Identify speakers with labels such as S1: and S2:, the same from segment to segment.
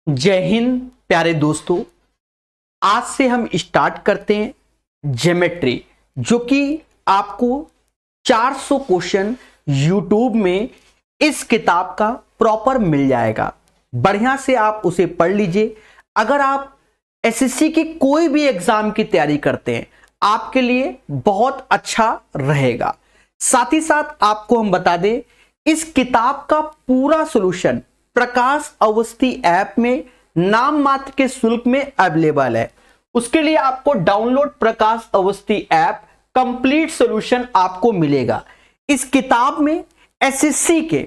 S1: जय हिंद प्यारे दोस्तों। आज से हम स्टार्ट करते हैं ज्योमेट्री, जो कि आपको 400 क्वेश्चन यूट्यूब में इस किताब का प्रॉपर मिल जाएगा। बढ़िया से आप उसे पढ़ लीजिए। अगर आप एसएससी की कोई भी एग्जाम की तैयारी करते हैं, आपके लिए बहुत अच्छा रहेगा। साथ ही साथ आपको हम बता दें, इस किताब का पूरा सॉल्यूशन प्रकाश अवस्थी ऐप में नाम मात्र के शुल्क में अवेलेबल है। उसके लिए आपको download Prakash Awasthi app complete solution आपको मिलेगा। इस किताब में एसएससी के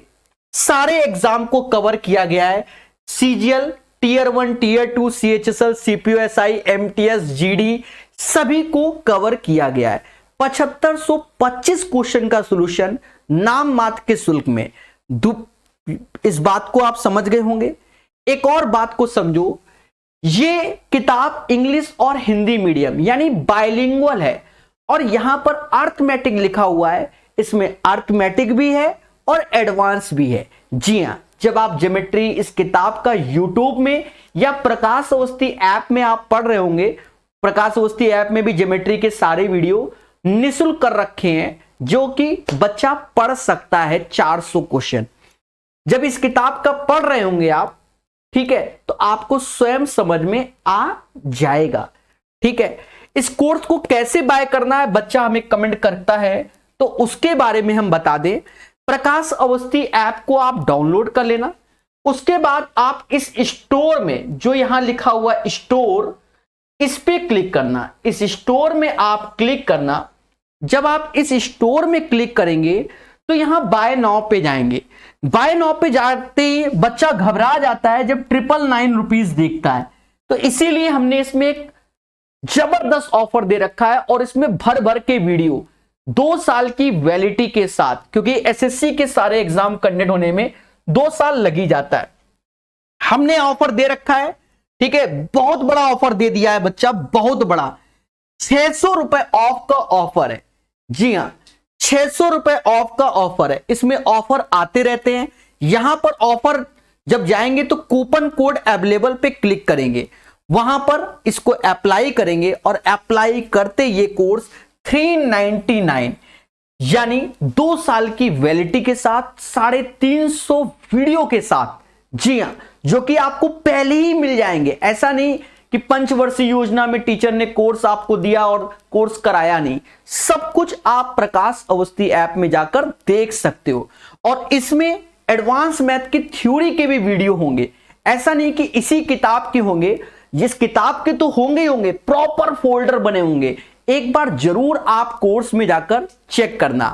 S1: सारे एग्जाम को कवर किया गया है। CGL, tier 1, tier 2, CHSL, CPOSI, MTS, GD सभी को कवर किया गया है। 7525 क्वेश्चन का सॉल्यूशन नाम मात्र के शुल्क में। इस बात को आप समझ गए होंगे। एक और बात को समझो, ये किताब इंग्लिश और हिंदी मीडियम यानी बाइलिंगुअल है और यहां पर अर्थमेटिक लिखा हुआ है। इसमें अर्थमेटिक भी है और एडवांस भी है। जी हां, जब आप ज्योमेट्री इस किताब का यूट्यूब में या प्रकाश अवस्थी ऐप में आप पढ़ रहे होंगे, प्रकाश अवस्थी ऐप में भी ज्योमेट्री के सारे वीडियो निःशुल्क कर रखे हैं, जो कि बच्चा पढ़ सकता है 400 क्वेश्चन। जब इस किताब का पढ़ रहे होंगे आप, ठीक है, तो आपको स्वयं समझ में आ जाएगा। ठीक है, इस कोर्स को कैसे बाय करना है, बच्चा हमें कमेंट करता है, तो उसके बारे में हम बता दें। प्रकाश अवस्थी ऐप को आप डाउनलोड कर लेना। उसके बाद आप इस स्टोर में, जो यहां लिखा हुआ स्टोर, इस पे क्लिक करना। इस स्टोर में आप क्लिक करना। जब आप इस स्टोर में क्लिक करेंगे तो यहां बाय नाउ पे जाएंगे। बाय नाउ पे जाते ही बच्चा घबरा जाता है जब 999 रुपीज देखता है। तो इसीलिए हमने इसमें एक जबरदस्त ऑफर दे रखा है और इसमें भर भर के वीडियो 2 साल की वैलिडिटी के साथ, क्योंकि एसएससी के सारे एग्जाम कंडक्ट होने में 2 साल लग ही जाता है। हमने ऑफर दे रखा है, ठीक है, बहुत बड़ा ऑफर दे दिया है बच्चा, बहुत बड़ा। 600 रुपए ऑफ का ऑफर है। जी हां, 600 रुपए ऑफ का ऑफर है। इसमें ऑफर आते रहते हैं। यहां पर ऑफर जब जाएंगे तो कूपन कोड अवेलेबल पे क्लिक करेंगे, वहां पर इसको अप्लाई करेंगे और अप्लाई करते ये कोर्स 399 यानी 2 साल की वैलिडिटी के साथ 350 वीडियो के साथ, जी हां, जो कि आपको पहले ही मिल जाएंगे। ऐसा नहीं कि पंचवर्षीय योजना में टीचर ने कोर्स आपको दिया और कोर्स कराया नहीं। सब कुछ आप प्रकाश अवस्थी ऐप में जाकर देख सकते हो। और इसमें एडवांस मैथ की थ्योरी के भी वीडियो होंगे। ऐसा नहीं कि इसी किताब के होंगे, जिस किताब के तो होंगे ही होंगे, प्रॉपर फोल्डर बने होंगे। एक बार जरूर आप कोर्स में जाकर चेक करना।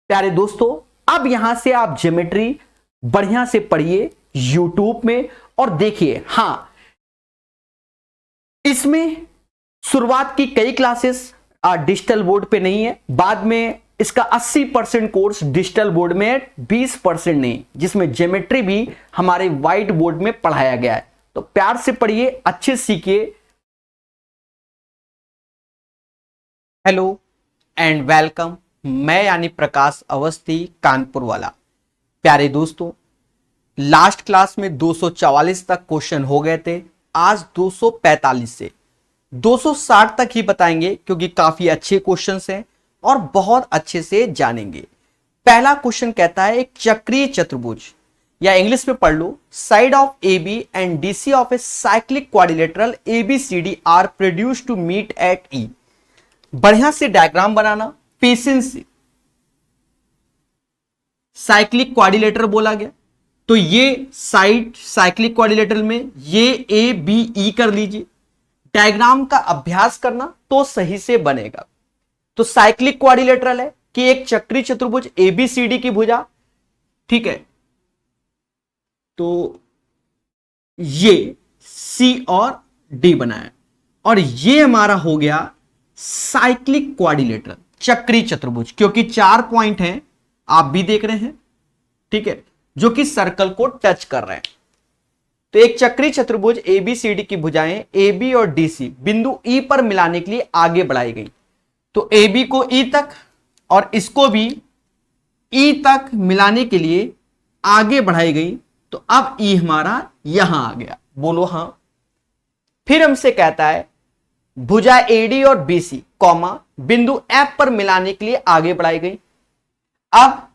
S1: प्यारे दोस्तों, अब यहां से आप ज्योमेट्री बढ़िया से पढ़िए यूट्यूब में और देखिए। हां, इसमें शुरुआत की कई क्लासेस डिजिटल बोर्ड पे नहीं है। बाद में इसका 80% कोर्स डिजिटल बोर्ड में है, 20% नहीं, जिसमें ज्योमेट्री भी हमारे व्हाइट बोर्ड में पढ़ाया गया है। तो प्यार से पढ़िए, अच्छे सीखिए। हेलो एंड वेलकम, मैं यानी प्रकाश अवस्थी, कानपुर वाला। प्यारे दोस्तों, लास्ट क्लास में 244 तक क्वेश्चन हो गए थे। आज 245 से 260 तक ही बताएंगे, क्योंकि काफी अच्छे क्वेश्चंस हैं और बहुत अच्छे से जानेंगे। पहला क्वेश्चन कहता है, एक चक्रीय चतुर्भुज, या इंग्लिश में पढ़ लो, side of A B and D C of a cyclic quadrilateral A B C D are produce to meet at E. बढ़िया से डायग्राम बनाना, पेशेंस से। साइक्लिक क्वाड्रिलेटरल बोला गया, तो ये साइड साइक्लिक क्वाड्रिलेटरल में ये ए बी ई कर लीजिए। डायग्राम का अभ्यास करना तो सही से बनेगा। तो साइक्लिक क्वाड्रिलेटरल है कि एक चक्रीय चतुर्भुज ए बी सी डी की भुजा, ठीक है, तो ये सी और डी बनाया और ये हमारा हो गया साइक्लिक क्वाड्रिलेटरल, चक्रीय चतुर्भुज, क्योंकि 4 पॉइंट हैं, आप भी देख रहे हैं, ठीक है, जो कि सर्कल को टच कर रहे हैं। तो एक चक्रीय चतुर्भुज एबीसीडी की भुजाएं ए बी और डी सी बिंदु ई पर मिलाने के लिए आगे बढ़ाई गई। तो ए बी को ई तक और इसको भी ई तक मिलाने के लिए आगे बढ़ाई गई। तो अब ई हमारा यहां आ गया, बोलो हां। फिर हमसे कहता है भुजा एडी और बीसी कॉमा बिंदु एफ पर मिलाने के लिए आगे बढ़ाई गई। अब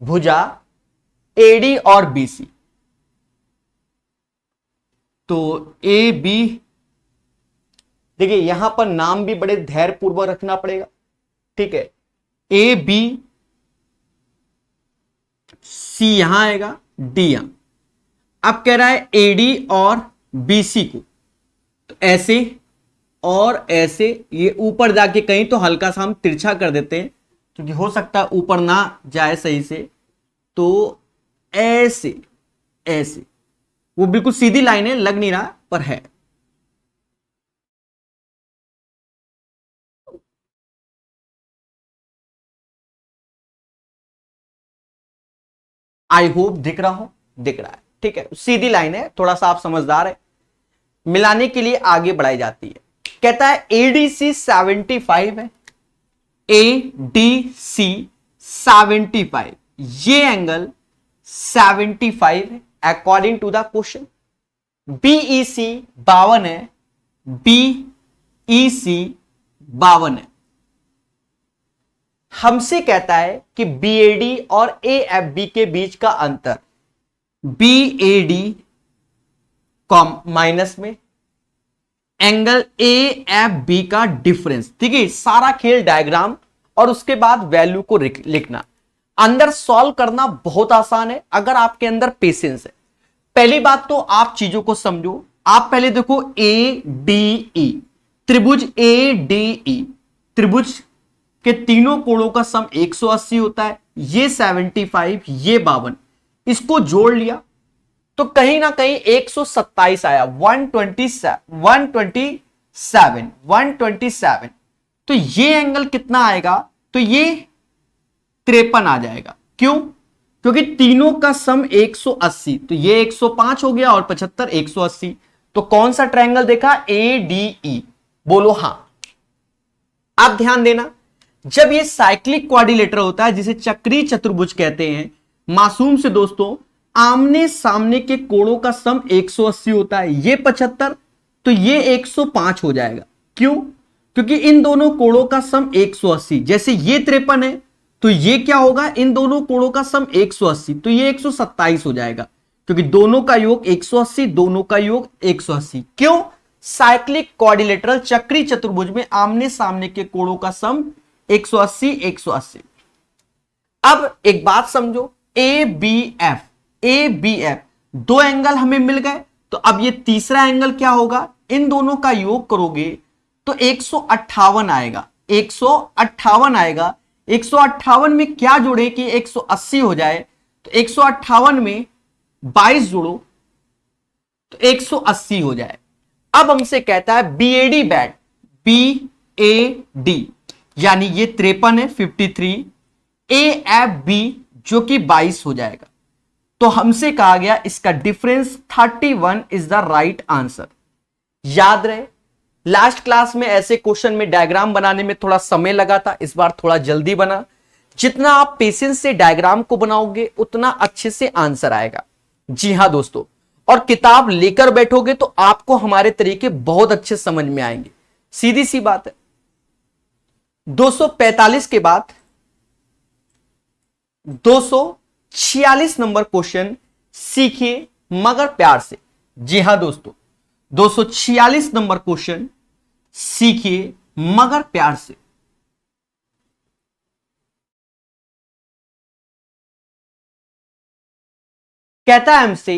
S1: भुजा एडी और बीसी, तो ए बी, देखिए यहां पर नाम भी बड़े धैर्य पूर्वक रखना पड़ेगा, ठीक है। ए बी सी यहां आएगा, डी यहां। अब कह रहा है एडी और बीसी को, तो ऐसे और ऐसे, ये ऊपर जाके कहीं तो हल्का सा हम तिरछा कर देते हैं क्योंकि हो सकता है ऊपर ना जाए सही से, तो ऐसे ऐसे, वो बिल्कुल सीधी लाइन है, लग नहीं रहा पर है। आई होप दिख रहा हो, दिख रहा है, ठीक है। सीधी लाइन है, थोड़ा सा आप समझदार है। मिलाने के लिए आगे बढ़ाई जाती है। कहता है एडीसी 75 है, एडीसी 75, ये एंगल 75 है according to the question. BEC 52 है, बीईसी 52 है। हमसे कहता है कि बीएडी और एएफबी के बीच का अंतर, बीएडी कॉम माइनस में एंगल एएफबी का डिफरेंस, ठीक है। सारा खेल डायग्राम और उसके बाद वैल्यू को लिखना। अंदर सॉल्व करना बहुत आसान है अगर आपके अंदर पेशेंस है। पहली बात तो आप चीजों को समझो। आप पहले देखो ए डी ई, त्रिभुज ए डी ई, त्रिभुज के तीनों कोणों का सम 180 होता है। ये 75, ये 52, इसको जोड़ लिया तो कहीं ना कहीं 127 आया, 127। तो ये एंगल कितना आएगा, तो ये 53 आ जाएगा। क्यों? क्योंकि तीनों का सम 180, तो ये 105 हो गया और 75 180। तो कौन सा ट्रायंगल देखा, ए डी ई, बोलो हां। आप ध्यान देना, जब ये साइक्लिक क्वाड्रिलेटरल होता है जिसे चक्रीय चतुर्भुज कहते हैं, मासूम से दोस्तों, आमने सामने के कोणों का सम 180 होता है। ये 75, तो ये 105 हो जाएगा। क्यों? क्योंकि इन दोनों कोणों का सम 180। जैसे ये 53 है तो ये क्या होगा, इन दोनों कोणों का सम 180, तो ये 127 हो जाएगा, क्योंकि दोनों का योग 180, दोनों का योग 180। क्यों? साइक्लिक क्वाड्रिलेटरल चक्रीय चतुर्भुज में आमने सामने के कोणों का सम 180 180। अब एक बात समझो, A B F, A B F दो एंगल हमें मिल गए, तो अब ये तीसरा एंगल क्या होगा, इन दोनों का योग करोगे तो 158 आएगा, 158 आएगा। 158 में क्या जोड़े कि 180 हो जाए, तो 158 में 22 जोड़ो तो 180 हो जाए। अब हमसे कहता है बीएडी बैट, बीएडी यानी ये 53 है 53, एएफबी जो कि 22 हो जाएगा। तो हमसे कहा गया इसका difference 31 is the right answer. याद रहे, लास्ट क्लास में ऐसे क्वेश्चन में डायग्राम बनाने में थोड़ा समय लगा था, इस बार थोड़ा जल्दी बना। जितना आप पेशेंस से डायग्राम को बनाओगे उतना अच्छे से आंसर आएगा। जी हां दोस्तों, और किताब लेकर बैठोगे तो आपको हमारे तरीके बहुत अच्छे समझ में आएंगे। सीधी सी बात है। 245 के बाद 246 नंबर क्वेश्चन सीखिए मगर प्यार से। जी हां दोस्तों, 246 नंबर क्वेश्चन सीखिए मगर प्यार से। कहता है हमसे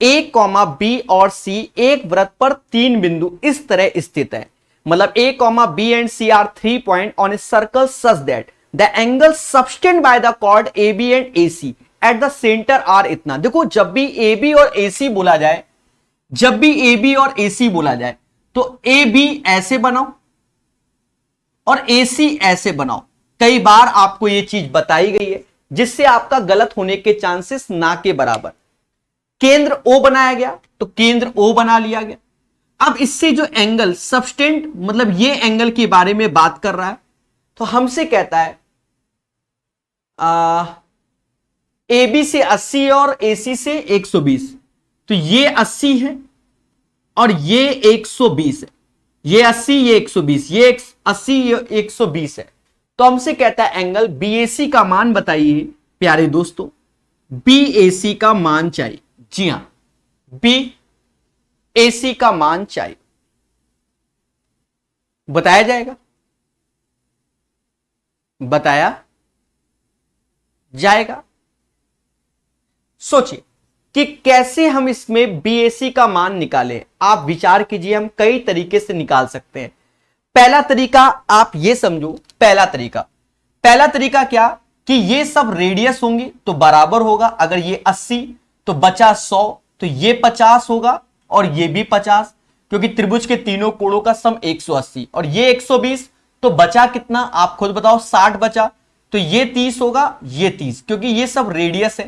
S1: ए कॉमा बी और सी एक वृत्त पर 3 बिंदु इस तरह स्थित है। मतलब A comma B and C are 3 point on a circle such that the angle subtend by the chord A B and A C at the centre are इतना। देखो, जब भी ए बी और ए सी बोला जाए, जब भी ए बी और ए सी बोला जाए तो ए बी ऐसे बनाओ और ए सी ऐसे बनाओ। कई बार आपको यह चीज बताई गई है जिससे आपका गलत होने के चांसेस ना के बराबर। केंद्र ओ बनाया गया तो केंद्र ओ बना लिया गया। अब इससे जो एंगल सबटेंड, मतलब ये एंगल के बारे में बात कर रहा है, तो हमसे कहता है ए बी से 80 है और ए सी से 120, तो ये 80 है और ये 120 है, ये 80 ये 120, ये 80 ये 120 है। तो हमसे कहता है एंगल बीएसी का मान बताइए प्यारे दोस्तों, बीएसी का मान चाहिए। जी हां, बीएसी का मान चाहिए, बताया जाएगा, बताया जाएगा। सोचिए कि कैसे हम इसमें बीएसी का मान निकालें। आप विचार कीजिए, हम कई तरीके से निकाल सकते हैं। पहला तरीका आप ये समझो, पहला तरीका क्या कि ये सब रेडियस होंगे तो बराबर होगा। अगर ये 80 तो बचा 100, तो ये 50 होगा और ये भी 50, क्योंकि त्रिभुज के तीनों कोणों का सम 180 और ये 120, तो बचा कितना आप खुद बताओ, 60 बचा, तो ये 30 होगा, ये 30, क्योंकि ये सब रेडियस है।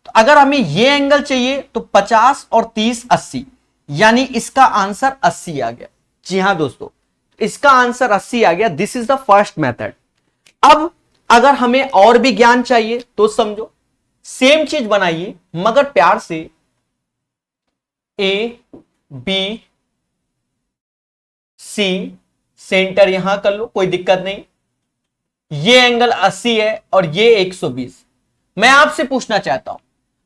S1: तो अगर हमें ये एंगल चाहिए तो 50 और 30 80, यानी इसका आंसर 80 आ गया। जी हां दोस्तों, इसका आंसर 80 आ गया। This is the first method. अब अगर हमें और भी ज्ञान चाहिए तो समझो, सेम चीज बनाइए मगर प्यार से। ए बी सी सेंटर यहां कर लो, कोई दिक्कत नहीं। ये एंगल 80 है और ये 120। मैं आपसे पूछना चाहता हूं,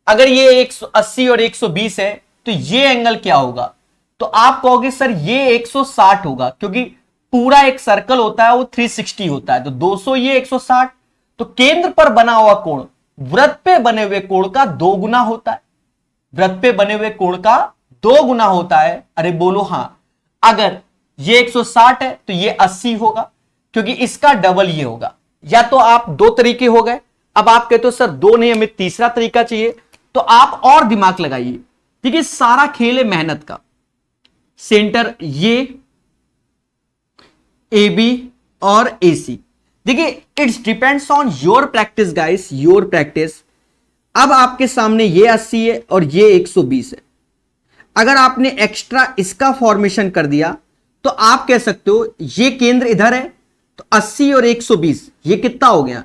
S1: अगर ये 180 और 120 है तो ये एंगल क्या होगा? तो आप कहोगे सर ये 160 होगा, क्योंकि पूरा एक सर्कल होता है वो 360 होता है, तो 200 ये 160। तो केंद्र पर बना हुआ कोण वृत्त पे बने हुए कोण का 2 गुना होता है, वृत्त पे बने हुए कोण का 2 गुना होता है। अरे बोलो हां। अगर ये 160 है तो ये 80 होगा, क्योंकि इसका डबल ये होगा। या तो आप दो तरीके हो गए। अब आप कहते हो सर दो नहीं, हमें तीसरा तरीका चाहिए, तो आप और दिमाग लगाइए। देखिए सारा खेल है मेहनत का। सेंटर ये ए बी और ए सी, देखिए it's depends on your practice guys, your practice. अब आपके सामने ये 80 है और ये 120 है। अगर आपने एक्स्ट्रा इसका फॉर्मेशन कर दिया तो आप कह सकते हो ये केंद्र इधर है, तो 80 और 120 ये कितना हो गया?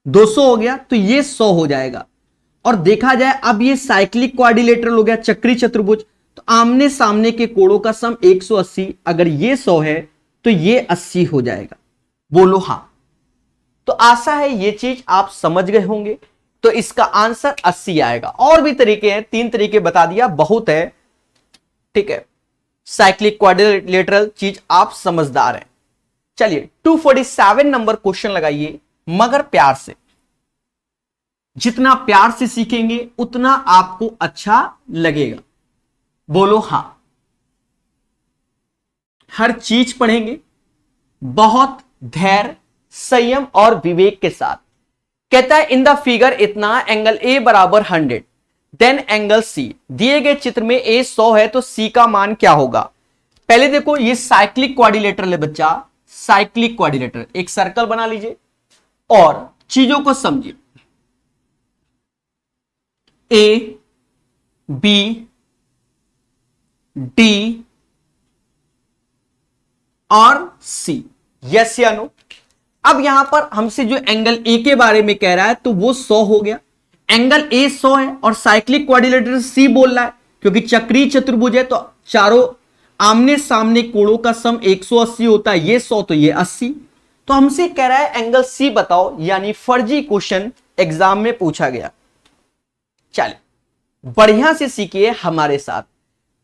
S1: 200 हो गया, तो ये 100 हो जाएगा। और देखा जाए अब ये साइक्लिक क्वाड्रिलेटरल हो गया, चक्री चतुर्भुज, तो आमने सामने के कोणों का सम 180। अगर ये 100 है तो ये 80 हो जाएगा। बोलो हां। तो आशा है ये चीज आप समझ गए होंगे। तो इसका आंसर 80 आएगा। और भी तरीके हैं, 3 तरीके बता दिया, बहुत है, ठीक है। साइक्लिक क्वाड्रिलेटरल चीज आप समझदार हैं। चलिए 247 नंबर क्वेश्चन लगाइए, मगर प्यार से। जितना प्यार से सीखेंगे उतना आपको अच्छा लगेगा। बोलो हां। हर चीज पढ़ेंगे बहुत धैर्य, संयम और विवेक के साथ। कहता है इन द फिगर इतना एंगल ए बराबर 100, देन एंगल सी। दिए गए चित्र में ए 100 है तो सी का मान क्या होगा? पहले देखो ये साइक्लिक क्वाड्रिलेटरल है बच्चा, साइक्लिक क्वाड्रिलेटरल। एक सर्कल बना लीजिए और चीजों को समझिए। ए बी डी और सी, यस या नो? अब यहां पर हमसे जो एंगल ए के बारे में कह रहा है तो वो 100 हो गया। एंगल ए 100 है और साइक्लिक क्वाड्रिलेटरल सी बोल रहा है, क्योंकि चक्रीय चतुर्भुज है तो चारों आमने सामने कोणों का सम 180 होता है। ये 100 तो ये 80। तो हमसे कह रहा है एंगल सी बताओ, यानी फर्जी क्वेश्चन एग्जाम में पूछा गया। चलिए बढ़िया से सीखिए हमारे साथ।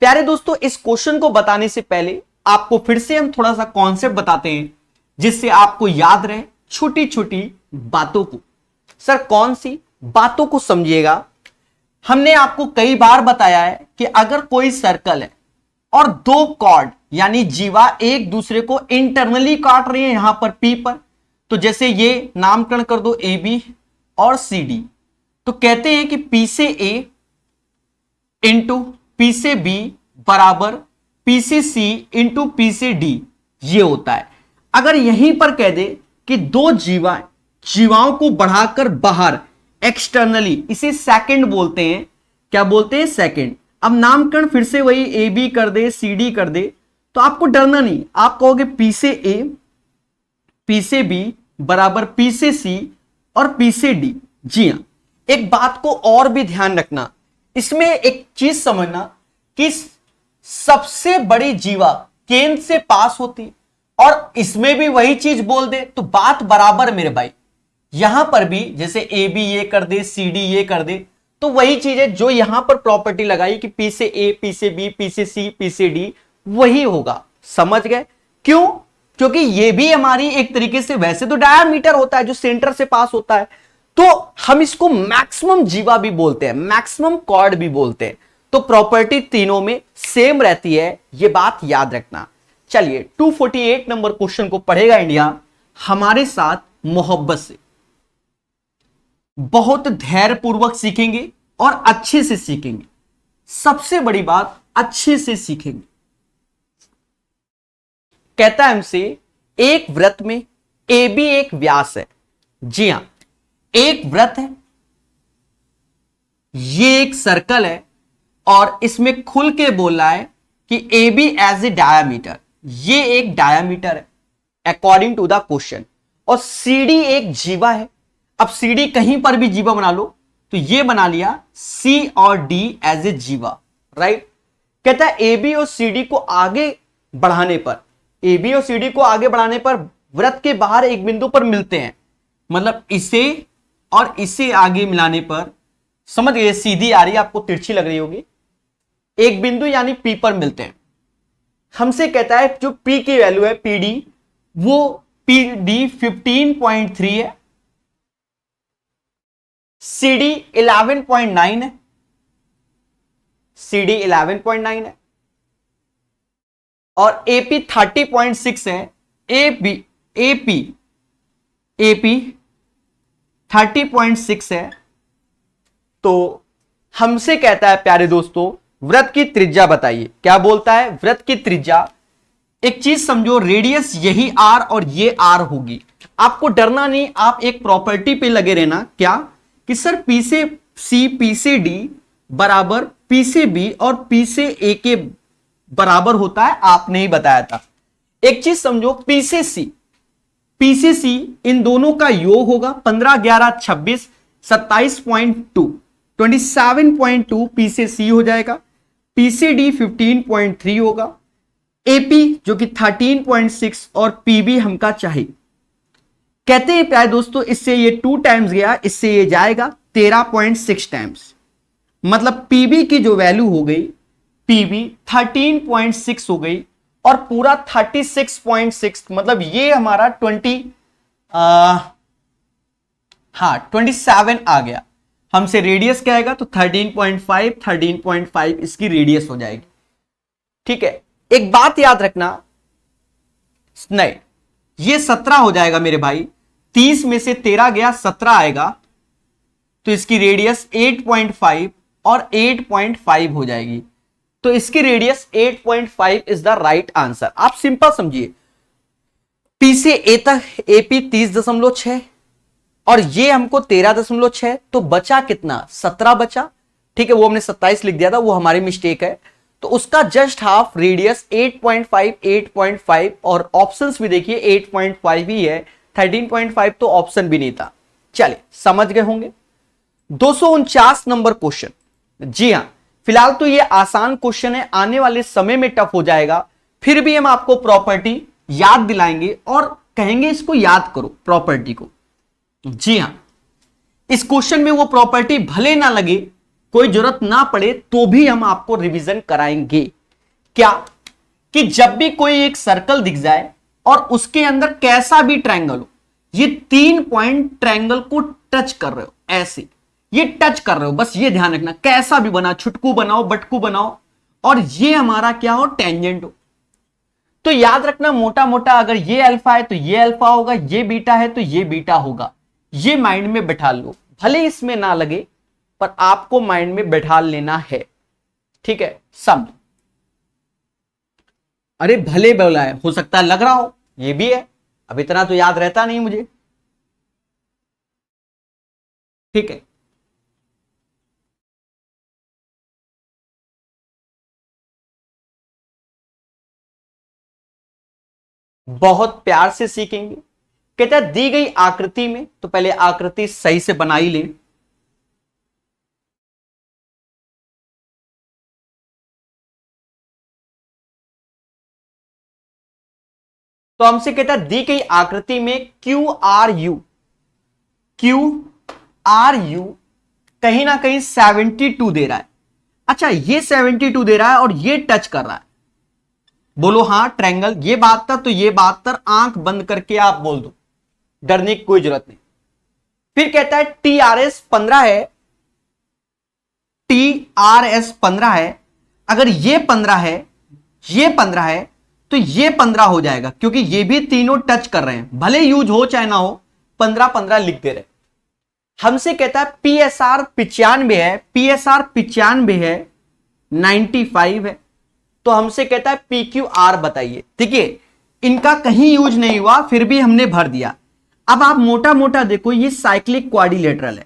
S1: प्यारे दोस्तों, इस क्वेश्चन को बताने से पहले आपको फिर से हम थोड़ा सा कॉन्सेप्ट बताते हैं, जिससे आपको याद रहे छोटी छोटी बातों को। सर कौन सी बातों को समझिएगा? हमने आपको कई बार बताया है कि अगर कोई सर्कल है और दो कॉर्ड यानी जीवा एक दूसरे को इंटरनली काट रही है, यहां पर पी पर, तो जैसे ये नामकरण कर दो ए बी और सी डी, तो कहते हैं कि पी से ए इंटू पी से बी बराबर पी से सी इंटू पी से डी, ये होता है। अगर यहीं पर कह दे कि दो जीवाओं को बढ़ाकर बाहर एक्सटर्नली, इसे सेकंड बोलते हैं। क्या बोलते हैं? सेकंड। अब नामकरण फिर से वही ए बी कर दे, सी डी कर दे, तो आपको डरना नहीं। आप कहोगे पी से ए, पी से बी बराबर पी से सी और पी से डी। जी हां, एक बात को और भी ध्यान रखना, इसमें एक चीज समझना कि सबसे बड़ी जीवा केंद्र से पास होती है, और इसमें भी वही चीज बोल दे तो बात बराबर मेरे भाई। यहां पर भी जैसे ए बी ये कर दे, सी डी ये कर दे, तो वही चीज है जो यहां पर प्रॉपर्टी लगाई कि पी से ए, पी से बी, पी से सी, पी से डी, वही होगा। समझ गए? क्यों? क्योंकि ये भी हमारी एक तरीके से, वैसे तो डायामीटर होता है जो सेंटर से पास होता है, तो हम इसको मैक्सिमम जीवा भी बोलते हैं, मैक्सिमम कॉर्ड भी बोलते हैं। तो प्रॉपर्टी तीनों में सेम रहती है, ये बात याद रखना। चलिए 248 नंबर क्वेश्चन को पढ़ेगा इंडिया हमारे साथ मोहब्बत से, बहुत धैर्यपूर्वक सीखेंगे और अच्छे से सीखेंगे। सबसे बड़ी बात, अच्छे से सीखेंगे। कहता है हमसे, एक वृत्त में ए बी एक व्यास है। जी हां, एक वृत्त है, ये एक सर्कल है, और इसमें खुल के बोल रहा है कि A B as a diameter, ये एक डायामीटर है अकॉर्डिंग टू द क्वेश्चन, और सी डी एक जीवा है। अब सी डी कहीं पर भी जीवा बना लो, तो ये बना लिया सी और डी एज ए जीवा, राइट। कहता है ए बी और सी डी को आगे बढ़ाने पर, ए बी और सी डी को आगे बढ़ाने पर वृत्त के बाहर एक बिंदु पर मिलते हैं, मतलब इसे और इसे आगे मिलाने पर, समझ गए, सीधी आ रही है, आपको तिरछी लग रही होगी, एक बिंदु यानी पी पर मिलते हैं। हमसे कहता है जो पी की वैल्यू है पी डी, वो पी डी 15.3 है, सी डी 11.9 है, सी डी 11.9 है, और एपी 30.6 है, एपी 30.6 है। तो हमसे कहता है प्यारे दोस्तों, वृत्त की त्रिज्या बताइए। क्या बोलता है? वृत्त की त्रिज्या, एक चीज समझो, रेडियस यही आर और ये आर होगी। आपको डरना नहीं, आप एक प्रॉपर्टी पे लगे रहना। क्या? कि सर पी से सी, पी से डी बराबर पी से बी और पी से ए के बराबर होता है, आपने ही बताया था। एक चीज समझो, पी से सी इन दोनों का योग होगा 15, 11, 26, 27.2, 27.2 पी से सी हो जाएगा, पी से डी 15.3 होगा, एपी जो कि 13.6 और पीबी हमका चाहिए। कहते हैं प्यारे दोस्तों, इससे ये 2 टाइम्स गया, इससे ये जाएगा 13.6 टाइम्स, मतलब पीबी की जो वैल्यू हो गई, पीबी 13.6 हो गई, और पूरा 36.6, मतलब ये हमारा 27 आ गया। हमसे रेडियस क्या आएगा, तो 13.5 इसकी रेडियस हो जाएगी। ठीक है, एक बात याद रखना, नहीं, ये 17 हो जाएगा मेरे भाई, 30 में से 13 गया, 17 आएगा, तो इसकी रेडियस 8.5 और 8.5 हो जाएगी। तो इसकी radius 8.5 is the right answer. आप सिंपल समझिए, पी से ए तक एपी 30.6 और ये हमको 13.6, तो बचा कितना? 17 बचा। ठीक है, वो हमने 27 लिख दिया था, वो हमारी मिस्टेक है। तो उसका जस्ट हाफ, रेडियस 8.5, 8.5, और ऑप्शंस भी देखिए 8.5 ही है, 13.5 तो ऑप्शन भी नहीं था। चलिए, समझ गए होंगे। 249 नंबर क्वेश्चन। जी हां, फिलहाल तो ये आसान क्वेश्चन है, आने वाले समय में टफ हो जाएगा, फिर भी हम आपको प्रॉपर्टी याद दिलाएंगे और कहेंगे इसको याद करो प्रॉपर्टी को। जी हां, इस क्वेश्चन में वो प्रॉपर्टी भले ना लगे, कोई जरूरत ना पड़े, तो भी हम आपको रिवीजन कराएंगे। क्या? कि जब भी कोई एक सर्कल दिख जाए और उसके अंदर कैसा भी ट्रायंगल हो, ये 3 पॉइंट ट्रायंगल को टच कर रहे हो, ऐसे ये टच कर रहे हो, बस ये ध्यान रखना, कैसा भी बना, छुटकू बनाओ, बटकू बनाओ, और ये हमारा क्या हो, टेंजेंट हो। तो याद रखना, मोटा मोटा अगर ये अल्फा है तो ये अल्फा होगा, ये बीटा है तो ये बीटा होगा। ये माइंड में बैठा लो, भले इसमें ना लगे पर आपको माइंड में बैठा लेना है। ठीक है, सब। अरे भले बोला है, हो सकता है लग रहा हो, ये भी है, अब इतना तो याद रहता नहीं मुझे। ठीक है, बहुत प्यार से सीखेंगे। कहता है दी गई आकृति में, तो पहले आकृति सही से बना ही लें। तो हमसे कहता है दी गई आकृति में क्यू आर यू कहीं ना कहीं 72 दे रहा है। अच्छा, ये 72 दे रहा है और ये टच कर रहा है, बोलो हां ट्रायंगल, ये 72 तो ये 72, आंख बंद करके आप बोल दो, डरने की कोई जरूरत नहीं। फिर कहता है TRS 15 है, TRS 15 है, अगर ये 15 है, ये 15 है, तो ये 15 हो जाएगा, क्योंकि ये भी तीनों टच कर रहे हैं, भले यूज हो चाहे ना हो, 15-15 लिख दे रहे। हमसे कहता है PSR 95 है, PSR 95 है, 95 है, तो हमसे कहता है PQR बताइए। ठीक है, इनका कहीं यूज नहीं हुआ, फिर भी हमने भर दिया। अब आप मोटा मोटा देखो, ये साइक्लिक क्वाड्रिलेटरल है।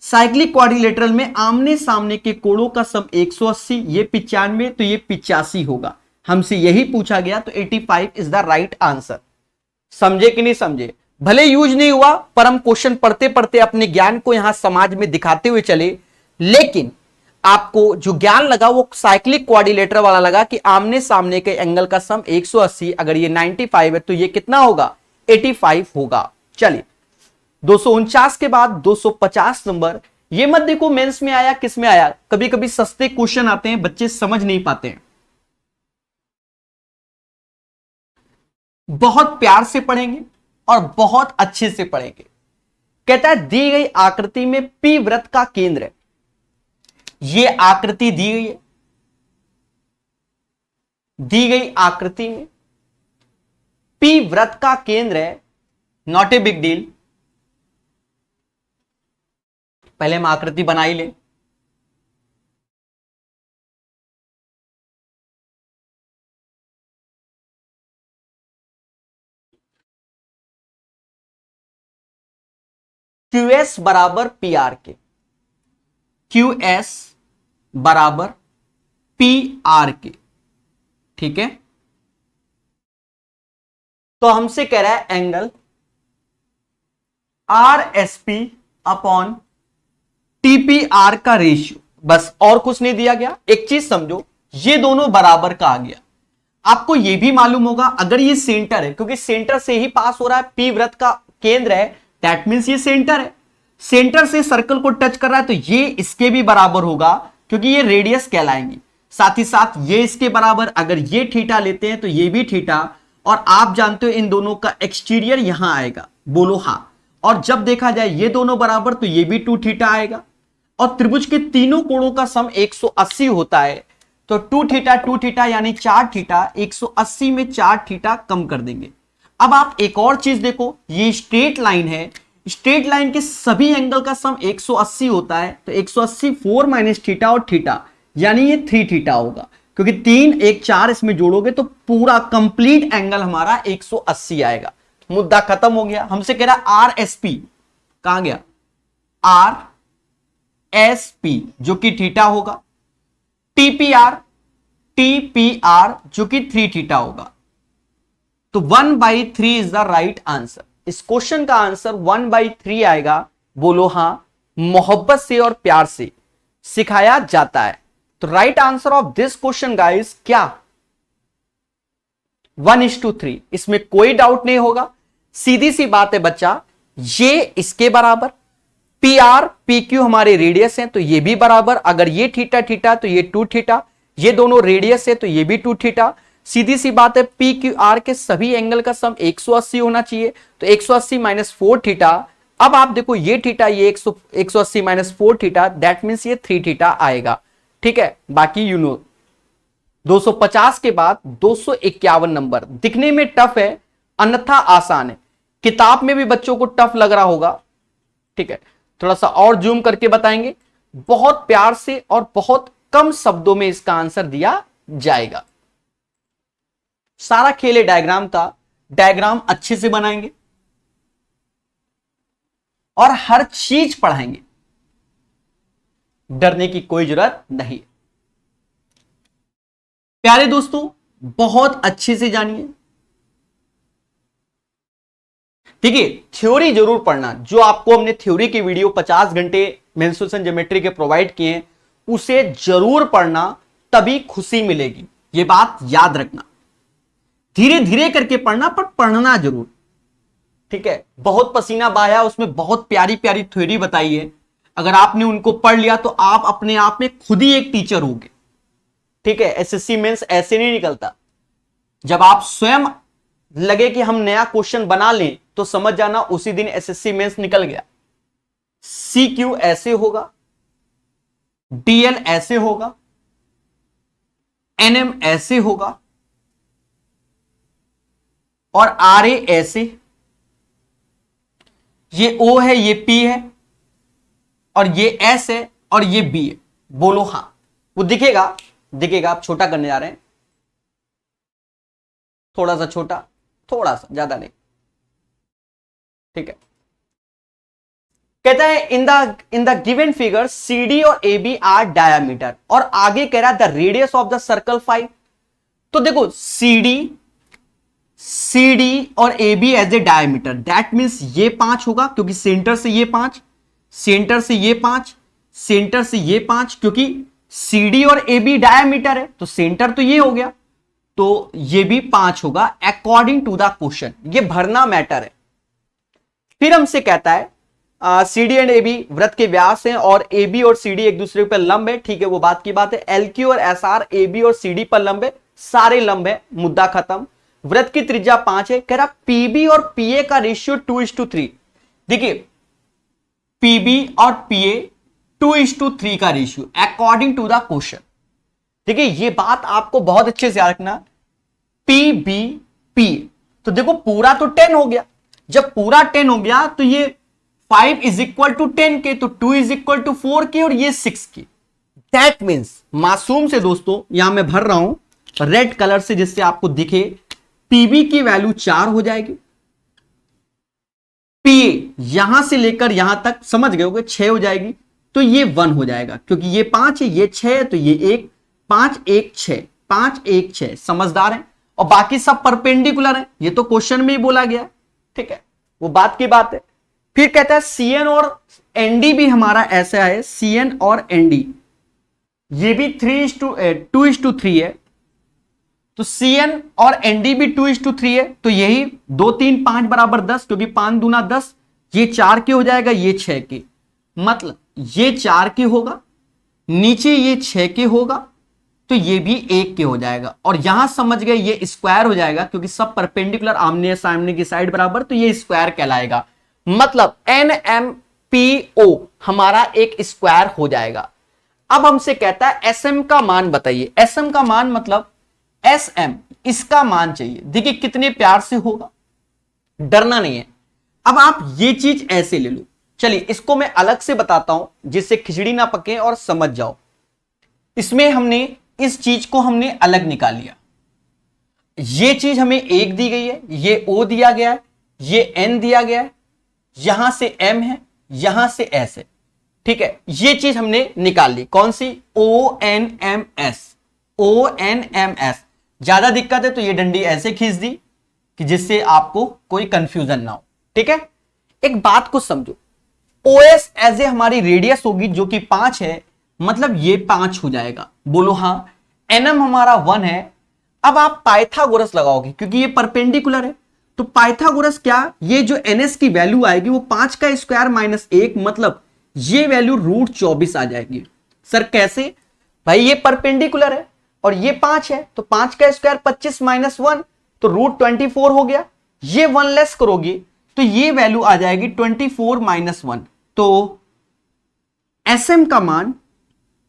S1: साइक्लिक क्वाड्रिलेटरल में आमने सामने के कोणों का सम 180, ये 95, तो ये 85 होगा। हमसे यही पूछा गया, तो 85 इज द राइट आंसर। समझे कि नहीं समझे? भले यूज नहीं हुआ, पर हम क्वेश्चन पढ़ते पढ़ते अपने ज्ञान को यहां समाज में दिखाते हुए चले, लेकिन आपको जो ज्ञान लगा वो साइक्लिक क्वाड्रिलेटरल वाला लगा कि आमने सामने के एंगल का सम 180, अगर ये 95 है तो ये कितना होगा? 85 होगा। चलिए 249 के बाद 250 नंबर, ये मत देखो मेंस में आया किस में आया, कभी कभी सस्ते क्वेश्चन आते हैं, बच्चे समझ नहीं पाते हैं। बहुत प्यार से पढ़ेंगे और बहुत अच्छे से पढ़ेंगे। कहता है दी गई आकृति में P वृत्त का केंद्र है, ये आकृति दी गई है, दी गई आकृति में P वृत्त का केंद्र है, नॉट ए बिग डील। पहले हम आकृति बना ही लें। QS बराबर PR के, QS बराबर PR के, ठीक है। तो हमसे कह रहा है एंगल RSP अपॉन TPR का रेशियो, बस और कुछ नहीं दिया गया। एक चीज समझो, ये दोनों बराबर का आ गया। आपको ये भी मालूम होगा, अगर ये सेंटर है, क्योंकि सेंटर से ही पास हो रहा है, P वृत्त का केंद्र है, दैट मींस ये सेंटर है, सेंटर से सर्कल को टच कर रहा है, तो ये इसके भी बराबर होगा, क्योंकि ये रेडियस कहलाएंगे। साथ ही साथ ये इसके बराबर, अगर ये थीटा लेते हैं तो ये भी थीटा, और आप जानते हो इन दोनों का एक्सटीरियर यहां आएगा, बोलो हां। और जब देखा जाए ये दोनों बराबर, तो ये भी 2 थीटा आएगा, और त्रिभुज के तीनों कोणों का सम 180 होता है, तो 2 थीटा यानी 4 थीटा, 180 में 4 थीटा कम कर देंगे। अब आप एक और चीज देखो, ये स्ट्रेट लाइन है, स्ट्रेट लाइन के सभी एंगल का सम 180 होता है, तो 180 4 माइनस थीटा और थीटा, यानी ये 3 थीटा होगा, क्योंकि 3 1 4 इसमें जोड़ोगे तो पूरा कंप्लीट एंगल हमारा 180 आएगा। मुद्दा खत्म हो गया। हमसे कह रहा RSP, कहां गया? RSP जो कि थीटा होगा, TPR जो कि 3 थीटा होगा, तो 1/3 इज द राइट आंसर। इस क्वेश्चन का आंसर 1/3 आएगा, बोलो हां। मोहब्बत से और प्यार से सिखाया जाता है। तो right answer of this question guys क्या? 1:3, इसमें कोई डाउट नहीं होगा, सीधी सी बात है बच्चा। ये इसके बराबर, PR PQ हमारे रेडियस हैं, तो ये भी बराबर, अगर ये थीटा थीटा तो ये 2 थीटा, ये दोनों रेडियस है तो ये भी 2 थीटा। सीधी सी बात है, PQR के सभी एंगल का सम 180 होना चाहिए, तो 180 माइनस 4 थीटा। अब आप देखो ये थीटा, ये 180 माइनस 4 थीटा, दैट मींस ये 3 थीटा आएगा, ठीक है। बाकी यू नो 250 के बाद 251 नंबर, दिखने में टफ है अन्यथा आसान है, किताब में भी बच्चों को टफ लग रहा होगा, ठीक है। थोड़ा सा और जूम करके बताएंगे, बहुत प्यार से और बहुत कम शब्दों में इसका आंसर दिया जाएगा। सारा खेल है डायग्राम का, डायग्राम अच्छे से बनाएंगे और हर चीज पढ़ाएंगे, डरने की कोई जरूरत नहीं। प्यारे दोस्तों, बहुत अच्छे से जानिए, ठीक है। थ्योरी जरूर पढ़ना, जो आपको हमने थ्योरी की वीडियो 50 घंटे मेंस्ट्रुएशन ज्योमेट्री के प्रोवाइड किए हैं, उसे जरूर पढ़ना, तभी खुशी मिलेगी, ये बात याद रखना। धीरे धीरे करके पढ़ना, पर पढ़ना जरूर, ठीक है। बहुत पसीना बहाया, उसमें बहुत प्यारी प्यारी थ्योरी बताई है। अगर आपने उनको पढ़ लिया तो आप अपने आप में खुद ही एक टीचर होगे, ठीक है। एसएससी मेंस ऐसे नहीं निकलता। जब आप स्वयं लगे कि हम नया क्वेश्चन बना लें तो समझ जाना उसी दिन एसएससी मेंस निकल गया। सीक्यू ऐसे होगा, डीएल ऐसे होगा, एनएम ऐसे होगा, और आरए ऐसे, ये ओ है, ये पी है, और ये एस है, और ये बी है। बोलो हां। वो दिखेगा, दिखेगा। आप छोटा करने जा रहे हैं, थोड़ा सा छोटा, थोड़ा सा, ज्यादा नहीं, ठीक है। कहता है in the given figure CD और AB आर डायामीटर, और आगे कह रहा है the radius of the circle 5। तो देखो CD और AB as a diameter, that means ये 5 होगा क्योंकि सेंटर से ये 5, सेंटर से ये 5, सेंटर से ये 5, क्योंकि CD और AB डायामीटर है तो सेंटर तो ये हो गया, तो ये भी 5 होगा अकॉर्डिंग टू द क्वेश्चन। ये भरना मैटर है। फिर हमसे कहता है CD एंड AB वृत्त के व्यास हैं और AB और CD एक दूसरे पर लंब है, ठीक है, वो बात की बात है। LQ और SR AB और CD पर लंब है, सारे लंब है, मुद्दा खत्म। वृत्त की त्रिज्या 5 है। कह रहा PB और PA का रेशियो 2:3। देखिए PB और PA 2:3 का ratio according to the question. देखिए ये बात आपको बहुत अच्छे से याद रखना, PB PA। तो देखो पूरा तो 10 हो गया, जब पूरा 10 हो गया तो ये 5 इज इक्वल टू 10 के, तो 2 इज इक्वल टू 4 के, और ये 6 के। दैट मीन्स मासूम से दोस्तों यहां मैं भर रहा हूं रेड कलर से जिससे आपको दिखे, PB की वैल्यू 4 हो जाएगी, PA यहां से लेकर यहां तक समझ गए होगे 6 हो जाएगी, तो ये 1 हो जाएगा क्योंकि ये 5 है, ये 6 है, तो ये 1, 5 1 6, 5 1 6। समझदार है। और बाकी सब परपेंडिकुलर है, ये तो क्वेश्चन में ही बोला गया है, ठीक है, वो बात की बात है। फिर कहता है CN और ND भी हमारा ऐसा है, CN और ND ये भी 2:3 है, तो CN और ND भी 2:3 है, तो यही 2 3 5 बराबर 10, क्योंकि 5 दूना 10, ये 4 के हो जाएगा, ये 6 के, मतलब ये 4 के होगा, नीचे ये 6 के होगा, तो ये भी 1 के हो जाएगा। और यहां समझ गए ये स्क्वायर हो जाएगा क्योंकि सब परपेंडिकुलर आमने सामने की साइड बराबर, तो ये स्क्वायर कहलाएगा। मतलब NMPO हमारा एक स्क्वायर हो जाएगा। अब हमसे कहता है SM का मान बताइए। SM का मान मतलब SM, इसका मान चाहिए। देखिए कितने प्यार से होगा, डरना नहीं है। अब आप ये चीज ऐसे ले लो, चलिए इसको मैं अलग से बताता हूं जिससे खिचड़ी ना पके और समझ जाओ। इसमें हमने इस चीज को हमने अलग निकाल लिया, ये चीज हमें 1 दी गई है, ये O दिया गया है, ये N दिया गया है, यहां से M है, यहां से S है, ठीक है। ये चीज हमने निकाल ली, कौन सी? ONMS, ONMS। ज्यादा दिक्कत है तो ये डंडी ऐसे खींच दी कि जिससे आपको कोई कंफ्यूजन ना हो, ठीक है। एक बात को समझो, OS एज ए हमारी रेडियस होगी जो कि 5 है, मतलब ये 5 हो जाएगा। बोलो हां। NM हमारा 1 है। अब आप पाइथागोरस लगाओगे क्योंकि ये परपेंडिकुलर है, तो पाइथागोरस क्या, ये जो NS की वैल्यू आएगी वो 5 का स्क्वायर माइनस 1, मतलब ये वैल्यू √24 आ जाएगी। सर कैसे? भाई ये परपेंडिकुलर है और ये 5 है, तो 5 का स्क्वायर 25 माइनस 1, तो √24 हो गया। ये 1 लेस करोगे तो ये वैल्यू आ जाएगी 24 माइनस 1। तो SM का मान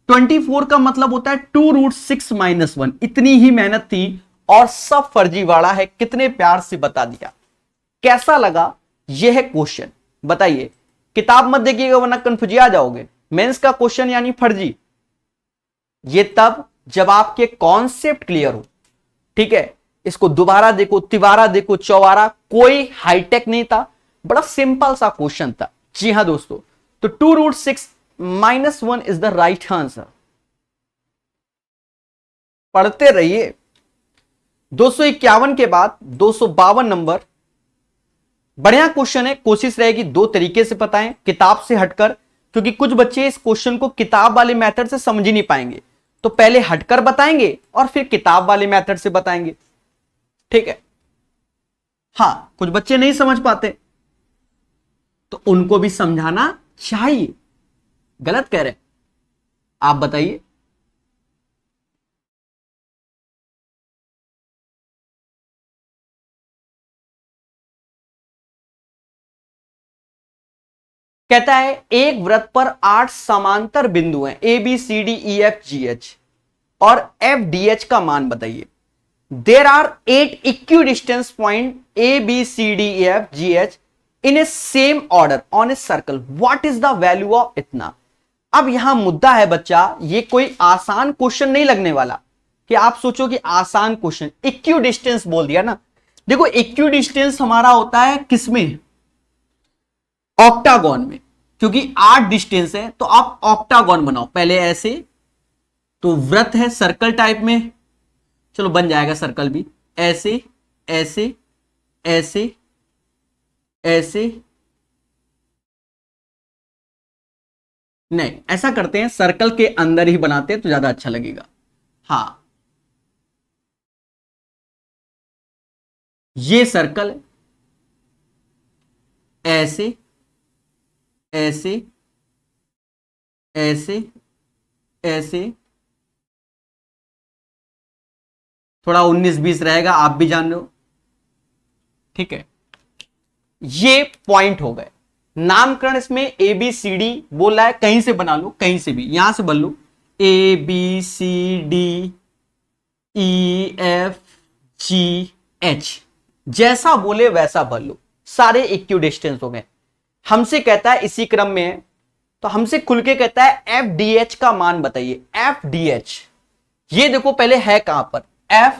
S1: 24 का मतलब होता है 2√6 माइनस 1। इतनी ही मेहनत थी और सब फर्जीवाड़ा है, कितने प्यार से बता दिया। कैसा लगा यह है क्वेश्चन, बताइए। किताब मत देखिएगा वरना कंफ्यूजिया जाओगे। मेंस का क्वेश्चन यानी फर्जी, ये तब जब आपके कॉन्सेप्ट क्लियर हो, ठीक है। इसको दोबारा देखो, तिबारा देखो, चौबारा, कोई हाईटेक नहीं था, बड़ा सिंपल सा क्वेश्चन था। जी हां दोस्तों, तो 2√6 minus 1 is the right answer. पढ़ते रहिए। 251 के बाद 252 नंबर, बढ़िया क्वेश्चन है। कोशिश रहेगी 2 तरीके से बताएं, किताब से हटकर, क्योंकि कुछ बच्चे इस क्वेश्चन को किताब वाले मेथड से समझ ही नहीं पाएंगे, तो पहले हटकर बताएंगे और फिर किताब वाले मेथड से बताएंगे, ठीक है। हाँ, कुछ बच्चे नहीं समझ पाते तो उनको भी समझाना चाहिए। गलत कह रहे हैं? आप बताइए। कहता है एक वृत्त पर 8 समांतर बिंदु हैं, A B C D E F G H, और एफ डी एच का मान बताइए। There are 8 equidistance point A B C D E F G H in a same order on a circle, what is the value of इतना। अब यहां मुद्दा है बच्चा, ये कोई आसान क्वेश्चन नहीं लगने वाला कि आप सोचो कि आसान क्वेश्चन। इक्वी डिस्टेंस बोल दिया ना। देखो इक्वी डिस्टेंस हमारा होता है किसमें? ऑक्टागोन में, क्योंकि 8 डिस्टेंस है तो आप ऑक्टागोन बनाओ पहले ऐसे। तो वृत्त है सर्कल टाइप में, चलो बन जाएगा सर्कल भी, ऐसे ऐसे ऐसे ऐसे, नहीं ऐसा करते हैं सर्कल के अंदर ही बनाते हैं तो ज्यादा अच्छा लगेगा। हाँ, ये सर्कल है, ऐसे ऐसे ऐसे ऐसे, थोड़ा 19-20 रहेगा, आप भी जान रहे हो। ठीक है, ये पॉइंट हो गए। नामकरण इसमें ए बी सी डी बोल रहा है, कहीं से बना लो, कहीं से भी, यहां से बन लो, A B C D E F G H, जैसा बोले वैसा बन लो, सारे इक्वी डिस्टेंस हो गए। हमसे कहता है इसी क्रम में है तो हमसे खुल के कहता है एफ डी एच का मान बताइए। एफ डी एच, ये देखो पहले है कहां पर, एफ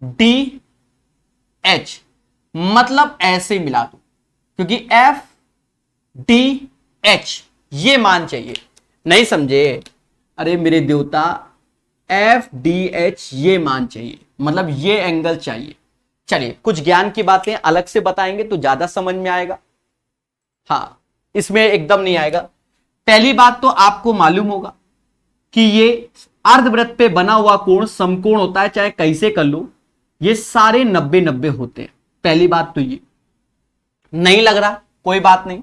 S1: डी एच, मतलब ऐसे मिला दो, क्योंकि एफ डी एच ये मान चाहिए। नहीं समझे? अरे मेरे देवता, एफ डी एच ये मान चाहिए, मतलब ये एंगल चाहिए। चलिए कुछ ज्ञान की बातें अलग से बताएंगे तो ज्यादा समझ में आएगा। हाँ, इसमें एकदम नहीं आएगा। पहली बात तो आपको मालूम होगा कि ये अर्धवृत्त पे बना हुआ कोण समकोण होता है, चाहे कैसे कर लो, ये सारे 90-90 होते हैं। पहली बात तो ये नहीं लग रहा, कोई बात नहीं,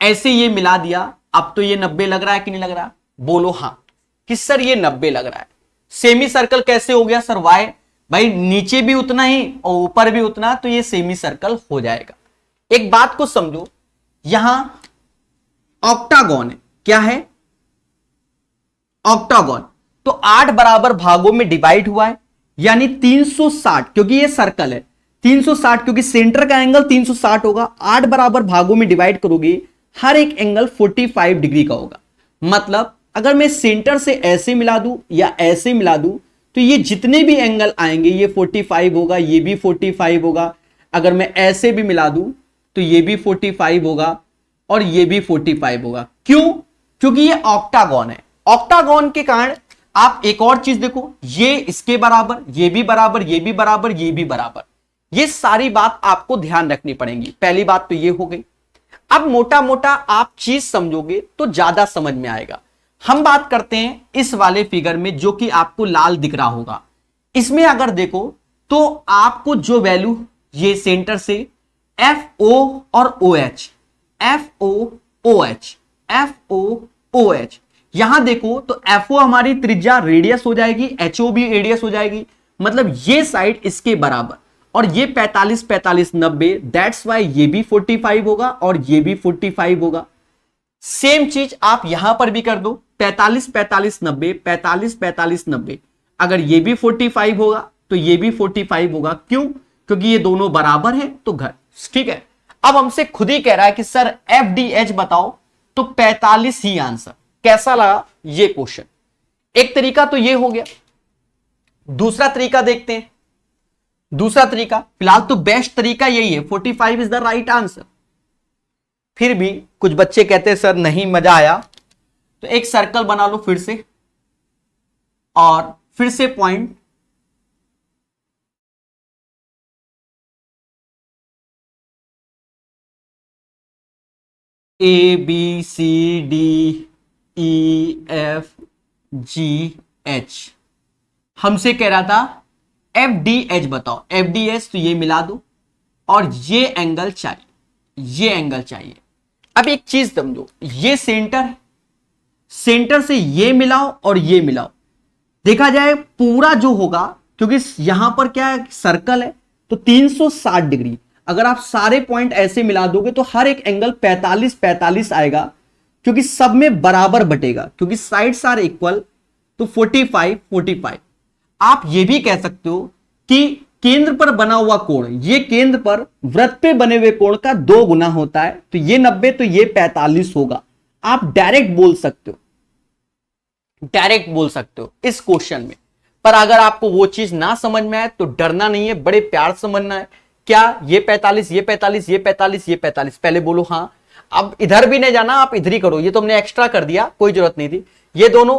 S1: ऐसे ये मिला दिया, अब तो ये 90 लग रहा है कि नहीं लग रहा? बोलो हाँ कि सर ये 90 लग रहा है। सेमी सर्कल कैसे हो गया सर? वाई, भाई नीचे भी उतना ही और ऊपर भी उतना, तो ये सेमी सर्कल हो जाएगा। एक बात को समझो, यहां ऑक्टागोन है, क्या है? ऑक्टागोन। तो 8 बराबर भागों में डिवाइड हुआ है, यानी 360, क्योंकि ये सर्कल है 360, क्योंकि सेंटर का एंगल 360 होगा। 8 बराबर भागों में डिवाइड करोगे, हर एक एंगल 45 डिग्री का होगा। मतलब अगर मैं सेंटर से ऐसे मिला दूं या ऐसे मिला दूं तो ये जितने भी एंगल आएंगे ये 45 होगा, ये भी 45 होगा। अगर मैं ऐसे भी मिला दूं तो ये भी 45 होगा और ये भी 45 होगा। क्यों? क्योंकि ये ऑक्टागोन है। ऑक्टागोन के कारण आप एक और चीज देखो, ये इसके बराबर, ये भी बराबर, ये भी बराबर, ये भी बराबर। ये सारी बात आपको ध्यान रखनी पड़ेगी। पहली बात तो ये हो गई। अब मोटा मोटा आप चीज समझोगे तो ज्यादा समझ में आएगा। हम बात करते हैं इस वाले फिगर में, जो कि आपको लाल दिख रहा होगा। इसमें अगर देखो तो आपको जो वैल्यू ये सेंटर से एफ ओ और O H, F O O H, F O O H, यहां देखो तो एफ ओ हमारी त्रिज्या रेडियस हो जाएगी, एच ओ भी रेडियस हो जाएगी। मतलब ये साइड इसके बराबर, और ये 45 45 90, दैट्स वाई ये भी 45 होगा और ये भी 45 होगा। सेम चीज आप यहां पर भी कर दो, 45 45 90, 45 45 90, अगर ये भी 45 होगा तो ये भी 45 होगा। क्यों? क्योंकि ये दोनों बराबर है तो घर। ठीक है, अब हमसे खुद ही कह रहा है कि सर एफ डी एच बताओ, तो 45 ही आंसर। कैसा लगा ये क्वेश्चन? एक तरीका तो ये हो गया, दूसरा तरीका देखते हैं। दूसरा तरीका, फिलहाल तो बेस्ट तरीका यही है, 45 इज द राइट आंसर। फिर भी कुछ बच्चे कहते हैं सर नहीं मजा आया, तो एक सर्कल बना लो फिर से, और फिर से point A B C D E F G H. हमसे कह रहा था एफ डी एच बताओ, एफ डी एच तो ये मिला दो और ये एंगल चाहिए, ये एंगल चाहिए। अब एक चीज समझो, ये सेंटर है, सेंटर से ये मिलाओ और ये मिलाओ, देखा जाए पूरा जो होगा, क्योंकि यहां पर क्या है सर्कल है तो 360 डिग्री, अगर आप सारे पॉइंट ऐसे मिला दोगे तो हर एक एंगल 45 45 आएगा, क्योंकि सब में बराबर बटेगा, क्योंकि साइड्स आर इक्वल, तो 45 45। आप ये भी कह सकते हो कि केंद्र पर बना हुआ कोण, ये केंद्र पर वृत्त पे बने हुए कोण का 2 गुना होता है, तो ये 90 तो ये 45 होगा। आप डायरेक्ट बोल सकते हो, डायरेक्ट बोल सकते हो इस क्वेश्चन में। पर अगर आपको वो चीज ना समझ में आए तो डरना नहीं है, बड़े प्यार समझना है। क्या ये 45, ये 45, ये 45, ये 45, पहले बोलो हाँ। अब इधर भी नहीं जाना, आप इधर ही करो, ये तो हमने एक्स्ट्रा कर दिया, कोई जरूरत नहीं थी। ये दोनों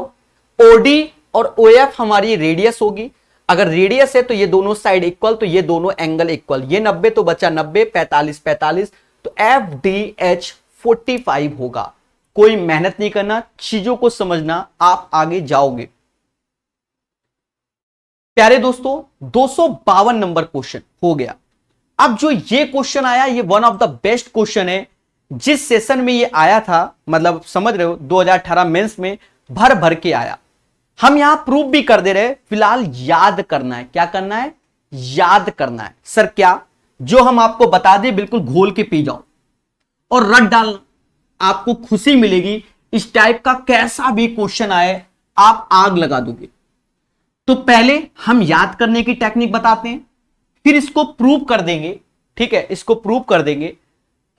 S1: ओडी और ओएफ हमारी रेडियस होगी, अगर रेडियस है तो ये दोनों साइड इक्वल, तो ये दोनों एंगल इक्वल, ये 90 तो बचा 90, 45 45, तो एफ डी एच 45 होगा। कोई मेहनत नहीं करना, चीजों को समझना, आप आगे जाओगे। प्यारे दोस्तों 252 नंबर क्वेश्चन हो गया। अब जो ये क्वेश्चन आया, ये one of the best question है, जिस सेशन में ये आया था, मतलब समझ रहे हो 2018 मेंस में भर भर के आया। हम यहां प्रूफ भी कर दे रहे, फिलहाल याद करना है। क्या करना है? याद करना है। सर क्या? जो हम आपको बता दें बिल्कुल घोल के पी जाओ और रट डालना, आपको खुशी मिलेगी। इस टाइप का कैसा भी क्वेश्चन आए आप आग लगा दोगे। तो पहले हम याद करने की टेक्निक बताते हैं, फिर इसको प्रूव कर देंगे। ठीक है, इसको प्रूव कर देंगे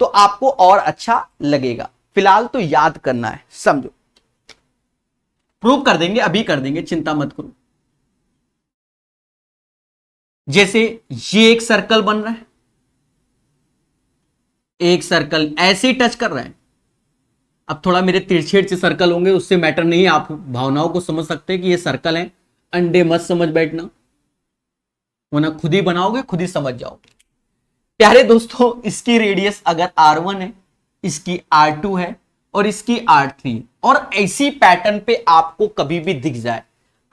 S1: तो आपको और अच्छा लगेगा। फिलहाल तो याद करना है, समझो। प्रूव कर देंगे, अभी कर देंगे, चिंता मत करो। जैसे ये एक सर्कल बन रहा है, एक सर्कल ऐसे ही टच कर रहा है। अब थोड़ा मेरे तिरछे से सर्कल होंगे, उससे मैटर नहीं है, आप भावनाओं को समझ सकते हैं कि ये सर्कल है। अंडे मत समझ बैठना, वरना खुद ही बनाओगे, खुद ही समझ जाओगे। प्यारे दोस्तों, इसकी रेडियस अगर R1 है, इसकी R2 है और इसकी R3, और ऐसी पैटर्न पे आपको कभी भी दिख जाए,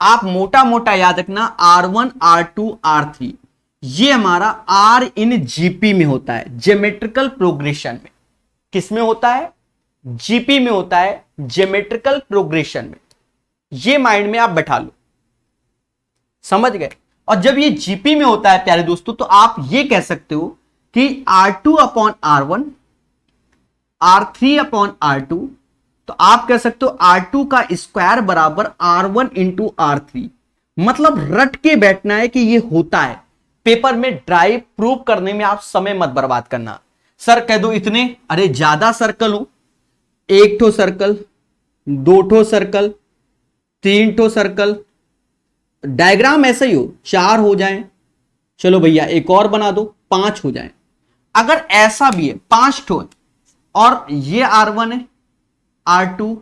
S1: आप मोटा मोटा याद रखना R1 R2 R3, ये हमारा R इन जीपी में होता है, ज्योमेट्रिकल प्रोग्रेशन में। किस में होता है? जीपी में होता है, ज्योमेट्रिकल प्रोग्रेशन में। ये माइंड में आप बैठा लो, समझ गए। और जब ये जीपी में होता है प्यारे दोस्तों, तो आप ये कह सकते हो कि R2 upon R1, R3 upon R2, तो आप कह सकते हो R2 का स्क्वायर बराबर R1 इंटू R3। मतलब रट के बैठना है कि ये होता है। पेपर में ड्राइव प्रूव करने में आप समय मत बर्बाद करना। सर कह दो इतने, अरे ज्यादा सर्कल हो, एक ठो सर्कल, दो ठो सर्कल, तीन ठो सर्कल, डायग्राम ऐसा ही हो, 4 हो जाएं, चलो भैया एक और बना दो, 5 हो जाएं। अगर ऐसा भी है 5 ठो, और ये R1 है, R2,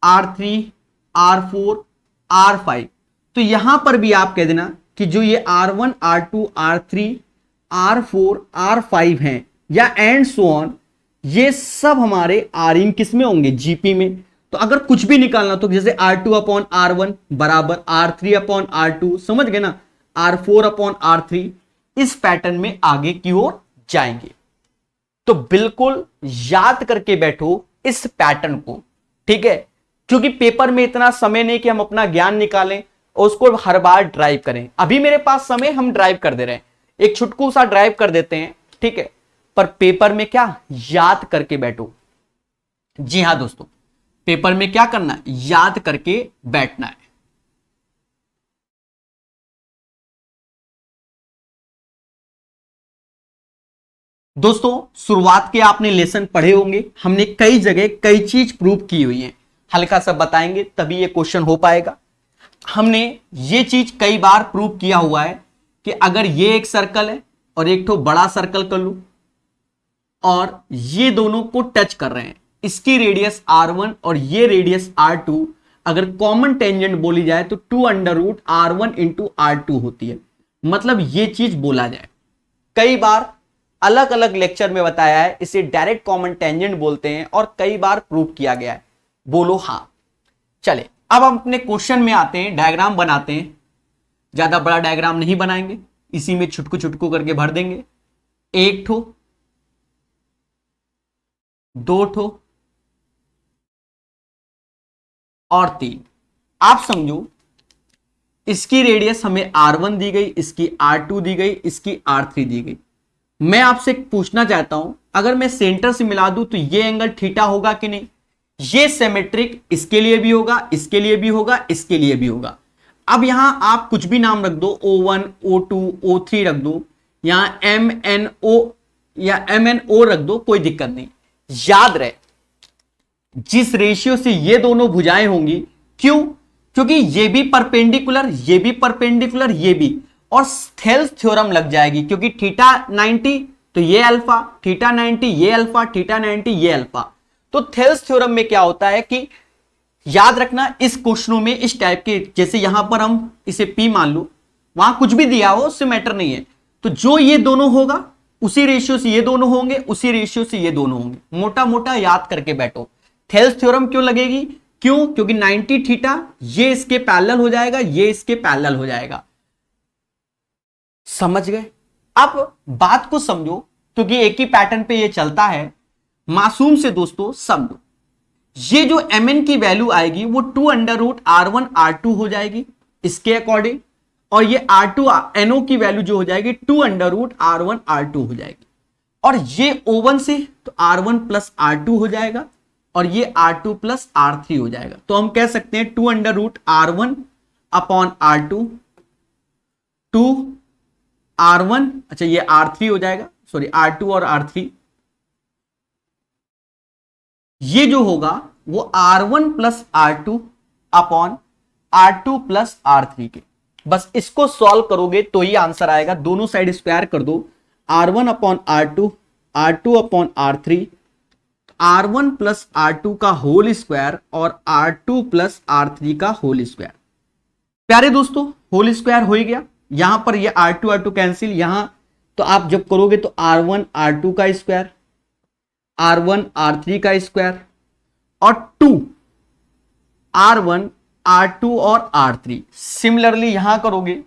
S1: R3, R4, R5, तो यहां पर भी आप कह देना कि जो ये R1, R2, R3, R4, R5 हैं, या एंड सो ऑन, ये सब हमारे R इन किस में होंगे? जीपी में। तो अगर कुछ भी निकालना तो जैसे R2 अपॉन R1 बराबर R3 अपॉन R2, समझ गए ना, R4 अपॉन R3, इस पैटर्न में आगे की ओर जाएंगे। तो बिल्कुल याद करके बैठो इस पैटर्न को, ठीक है, क्योंकि पेपर में इतना समय नहीं कि हम अपना ज्ञान निकालें और उसको हर बार ड्राइव करें। अभी मेरे पास समय, हम ड्राइव कर दे रहे हैं, एक छुटकू सा ड्राइव कर देते हैं, ठीक है, पर पेपर में क्या? याद करके बैठो। जी हां दोस्तों, पेपर में क्या करना है? याद करके बैठना है। दोस्तों शुरुआत के आपने लेसन पढ़े होंगे, हमने कई जगह कई चीज प्रूव की हुई है, हल्का सा बताएंगे तभी ये क्वेश्चन हो पाएगा। हमने ये चीज कई बार प्रूव किया हुआ है कि अगर ये एक सर्कल है और एक ठो बड़ा सर्कल कर लूं और ये दोनों को टच कर रहे हैं, इसकी रेडियस R1 और ये रेडियस R2, अगर कॉमन टेंजेंट बोली जाए तो 2√R1 इंटू R2 होती है। मतलब ये चीज बोला जाए, कई बार अलग अलग लेक्चर में बताया है, इसे डायरेक्ट कॉमन टेंजेंट बोलते हैं और कई बार प्रूव किया गया है। बोलो हां। चले अब हम अपने क्वेश्चन में आते हैं, डायग्राम बनाते हैं। ज्यादा बड़ा डायग्राम नहीं बनाएंगे, इसी में छुटकू छुटकू करके भर देंगे। 1 ठो, 2 ठो और 3। आप समझो इसकी रेडियस हमें R1 दी गई, इसकी R2 दी गई, इसकी R3 दी गई। मैं आपसे पूछना चाहता हूं, अगर मैं सेंटर से मिला दूं तो ये एंगल थीटा होगा कि नहीं? ये सिमेट्रिक इसके लिए भी होगा, इसके लिए भी होगा, इसके लिए भी होगा। अब यहां आप कुछ भी नाम रख दो, O1, O2, O3 रख दो, यहां MNO या MNO रख दो, कोई दिक्कत नहीं। याद रहे जिस रेशियो से ये दोनों भुजाएं होंगी, क्यों? क्योंकि ये भी परपेंडिकुलर, ये भी परपेंडिकुलर, ये भी, और थेल्स थ्योरम लग जाएगी, क्योंकि थीटा 90 तो ये अल्फा, थीटा 90 ये अल्फा, थीटा 90 ये अल्फा। तो थेल्स थ्योरम में क्या होता है कि याद रखना, इस क्वेश्चनों में इस टाइप के, जैसे यहां पर हम इसे P मान लो, वहां कुछ भी दिया हो उससे मैटर नहीं है, तो जो ये दोनों होगा उसी रेशियो से ये दोनों होंगे, उसी रेशियो से ये दोनों होंगे। मोटा मोटा याद करके बैठो। थेल्स थ्योरम क्यों लगेगी? क्यों? क्योंकि 90 थीटा ये इसके पैरेलल हो जाएगा, ये इसके पैरेलल हो जाएगा। समझ गए? अब बात को समझो, क्योंकि एक ही पैटर्न पे ये चलता है। मासूम से दोस्तों समझो, ये जो mn की वैल्यू आएगी वो 2√R1R2 हो जाएगी इसके अकॉर्डिंग, और ये R2 NO की वैल्यू जो हो जाएगी 2√R1R2 हो जाएगी। और ये O1 से तो R1 प्लस R2 हो जाएगा, और ये R2 प्लस R3 हो जाएगा। तो हम कह सकते हैं 2√R1 अपॉन R2, 2R1, अच्छा ये R3 हो जाएगा, सॉरी R2 और R3, ये जो होगा वो R1 plus R2 upon R2 plus R3 के। बस इसको सॉल्व करोगे तो ही आंसर आएगा। दोनों साइड स्क्वायर कर दो, R1 upon R2, R2 upon R3, R1 plus R2 का होल स्क्वायर और R2 प्लस R3 का होल स्क्वायर। प्यारे दोस्तों होल स्क्वायर हो ही गया। यहां पर ये R2 R2 कैंसिल, यहां तो आप जब करोगे तो R1 R2 का स्क्वायर, R1 R3 का स्क्वायर, और 2 R1 R2 और R3। सिमिलरली यहां करोगे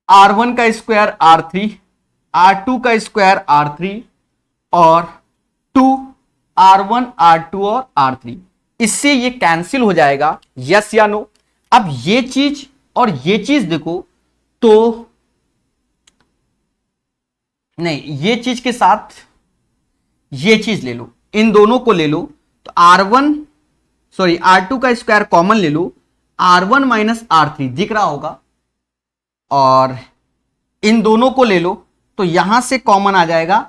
S1: R1 का स्क्वायर R3, R2 का स्क्वायर R3, और 2 R1 R2 और R3। इससे ये कैंसिल हो जाएगा, यस या नो? अब ये चीज और ये चीज देखो तो नहीं, ये चीज के साथ ये चीज ले लो, इन दोनों को ले लो तो R2 का स्क्वायर कॉमन ले लो, R1 माइनस R3 दिख रहा होगा, और इन दोनों को ले लो तो यहां से कॉमन आ जाएगा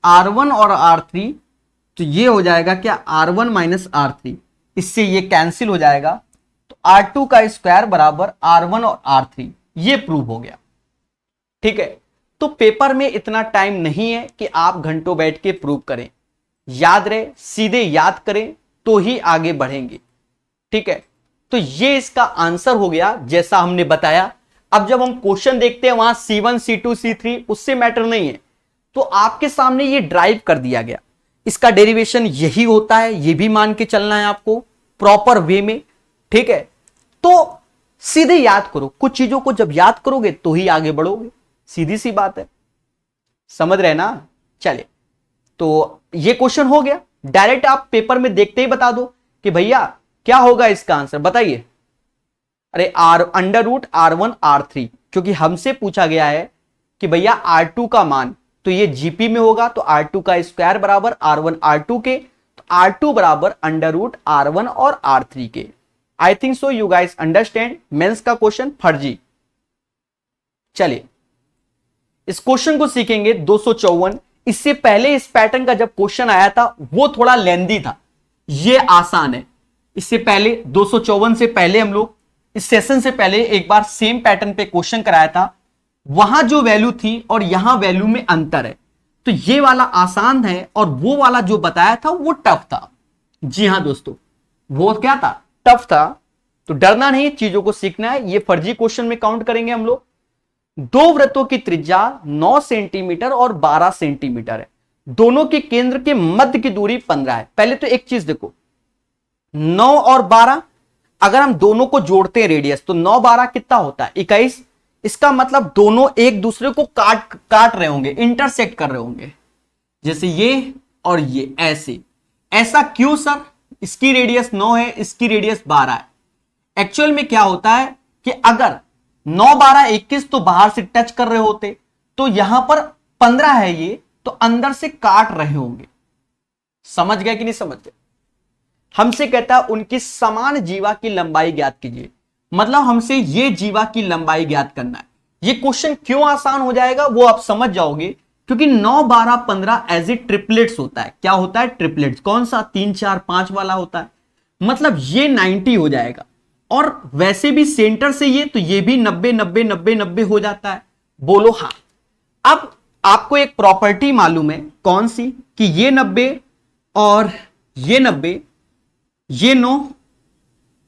S1: R1 और R3, तो ये हो जाएगा क्या? R1 माइनस R3, इससे ये कैंसिल हो जाएगा, तो R2 का स्क्वायर बराबर R1 और R3। ये प्रूव हो गया। ठीक है, तो पेपर में इतना टाइम नहीं है कि आप घंटों बैठ के प्रूव करें। याद रहे, सीधे याद करें तो ही आगे बढ़ेंगे। ठीक है, तो ये इसका आंसर हो गया जैसा हमने बताया। अब जब हम क्वेश्चन देखते हैं वहां C1 C2 C3 उससे मैटर नहीं है, तो आपके सामने ये ड्राइव कर दिया गया, इसका डेरिवेशन यही होता है, ये भी मान के चलना है आपको प्रॉपर वे में। ठीक है, तो सीधे याद करो, कुछ चीजों को जब याद करोगे तो ही आगे बढ़ोगे, सीधी सी बात है। समझ रहे ना? चले, तो ये क्वेश्चन हो गया। डायरेक्ट आप पेपर में देखते ही बता दो कि भैया क्या होगा इसका आंसर, बताइए। अरे √R1 R3, क्योंकि हमसे पूछा गया है कि भैया R2 का मान, तो ये जीपी में होगा, तो R2 का स्क्वायर बराबर R1 R2 के, तो R2 बराबर √R1 और R3 के। I think so you guys understand. Mains का क्वेश्चन फर्जी। चलिए इस क्वेश्चन को सीखेंगे 254। इससे पहले इस पैटर्न का जब क्वेश्चन आया था वो थोड़ा लेंदी था, ये आसान है। इससे पहले 254 से पहले हम लोग इस सेशन से पहले एक बार सेम पैटर्न पे क्वेश्चन कराया था, वहां जो वैल्यू थी और यहां वैल्यू में अंतर है, तो ये वाला आसान है और वो वाला जो बताया था वो टफ था। जी हां दोस्तों, वो क्या था? टफ था। तो डरना नहीं, चीजों को सीखना है। ये फर्जी क्वेश्चन में काउंट करेंगे हम लोग। दो वृत्तों की त्रिज्या 9 सेंटीमीटर और 12 सेंटीमीटर है, दोनों के केंद्र के मध्य की दूरी 15 है। पहले तो एक चीज देखो, 9 और 12, अगर हम दोनों को जोड़ते हैं रेडियस तो 9 12 कितना होता है 21। इसका मतलब दोनों एक दूसरे को काट रहे होंगे, इंटरसेक्ट कर रहे होंगे, जैसे ये और ये ऐसे। ऐसा क्यों सर? इसकी रेडियस 9 है, इसकी रेडियस 12 है। एक्चुअल में क्या होता है कि अगर 9 12 21 तो बाहर से टच कर रहे होते, तो यहां पर 15 है ये, तो अंदर से काट रहे होंगे। समझ गए कि नहीं समझ गए? हमसे कहता है उनकी समान जीवा की लंबाई ज्ञात कीजिए, मतलब हमसे ये जीवा की लंबाई ज्ञात करना है। ये क्वेश्चन क्यों आसान हो जाएगा वो आप समझ जाओगे, क्योंकि 9 12 15 एज ए ट्रिपलेट्स होता है। क्या होता है? ट्रिपलेट्स। कौन सा? 3 4 5 वाला होता है। मतलब ये 90 हो जाएगा, और वैसे भी सेंटर से ये, तो ये भी 90 90 90 90 हो जाता है। बोलो हाँ। अब आपको एक प्रॉपर्टी मालूम है, कौन सी? कि ये 90 और ये 90, ये 9,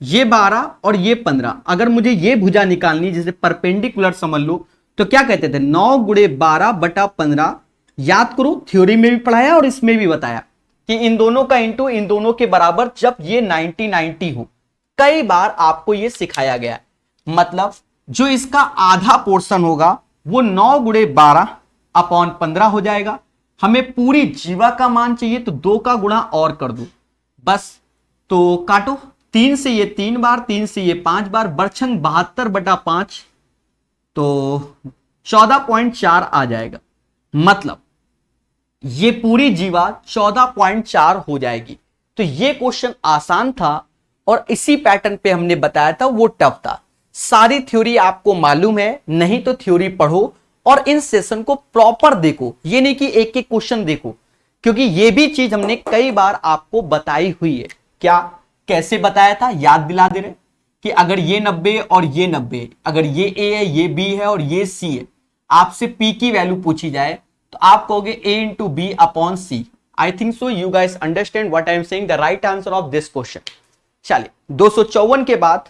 S1: ये 12 और ये 15। अगर मुझे ये भुजा निकालनी, जैसे परपेंडिकुलर समझ लो, तो क्या कहते थे? 9 गुणे 12 बटा 15। याद करो, थ्योरी में भी पढ़ाया और इसमें भी बताया कि इन दोनों का इंटू इन दोनों के बराबर जब ये 90 90 हो। कई बार आपको ये सिखाया गया है। मतलब जो इसका आधा पोर्शन होगा वो 9 गुणे 12 अपॉन 15 हो जाएगा। हमें पूरी जीवा का मान चाहिए, तो 2 का गुणा और कर दो बस। तो काटो, 3 से ये 3 बार, 3 से ये 5 बार, बरछंग 72 बटा 5, तो 14.4 आ जाएगा। मतलब ये पूरी जीवा 14.4 हो जाएगी। तो ये क्वेश्चन आसान था, और इसी पैटर्न पे हमने बताया था, वो टफ था। सारी थ्योरी आपको मालूम है, नहीं तो थ्योरी पढ़ो और इन सेशन को प्रॉपर देखो। ये नहीं कि एक एक क्वेश्चन देखो, क्योंकि ये भी चीज हमने कई बार आपको बताई हुई है। क्या? कैसे बताया था? याद दिला दे रहे कि अगर ये 90 और ये 90, अगर ये ए है, ये बी है और ये सी है, आपसे पी की वैल्यू पूछी जाए, तो आप कहोगे A into B upon C. I think so you guys understand what I am saying, the right answer of this question. चलिए, 254 के बाद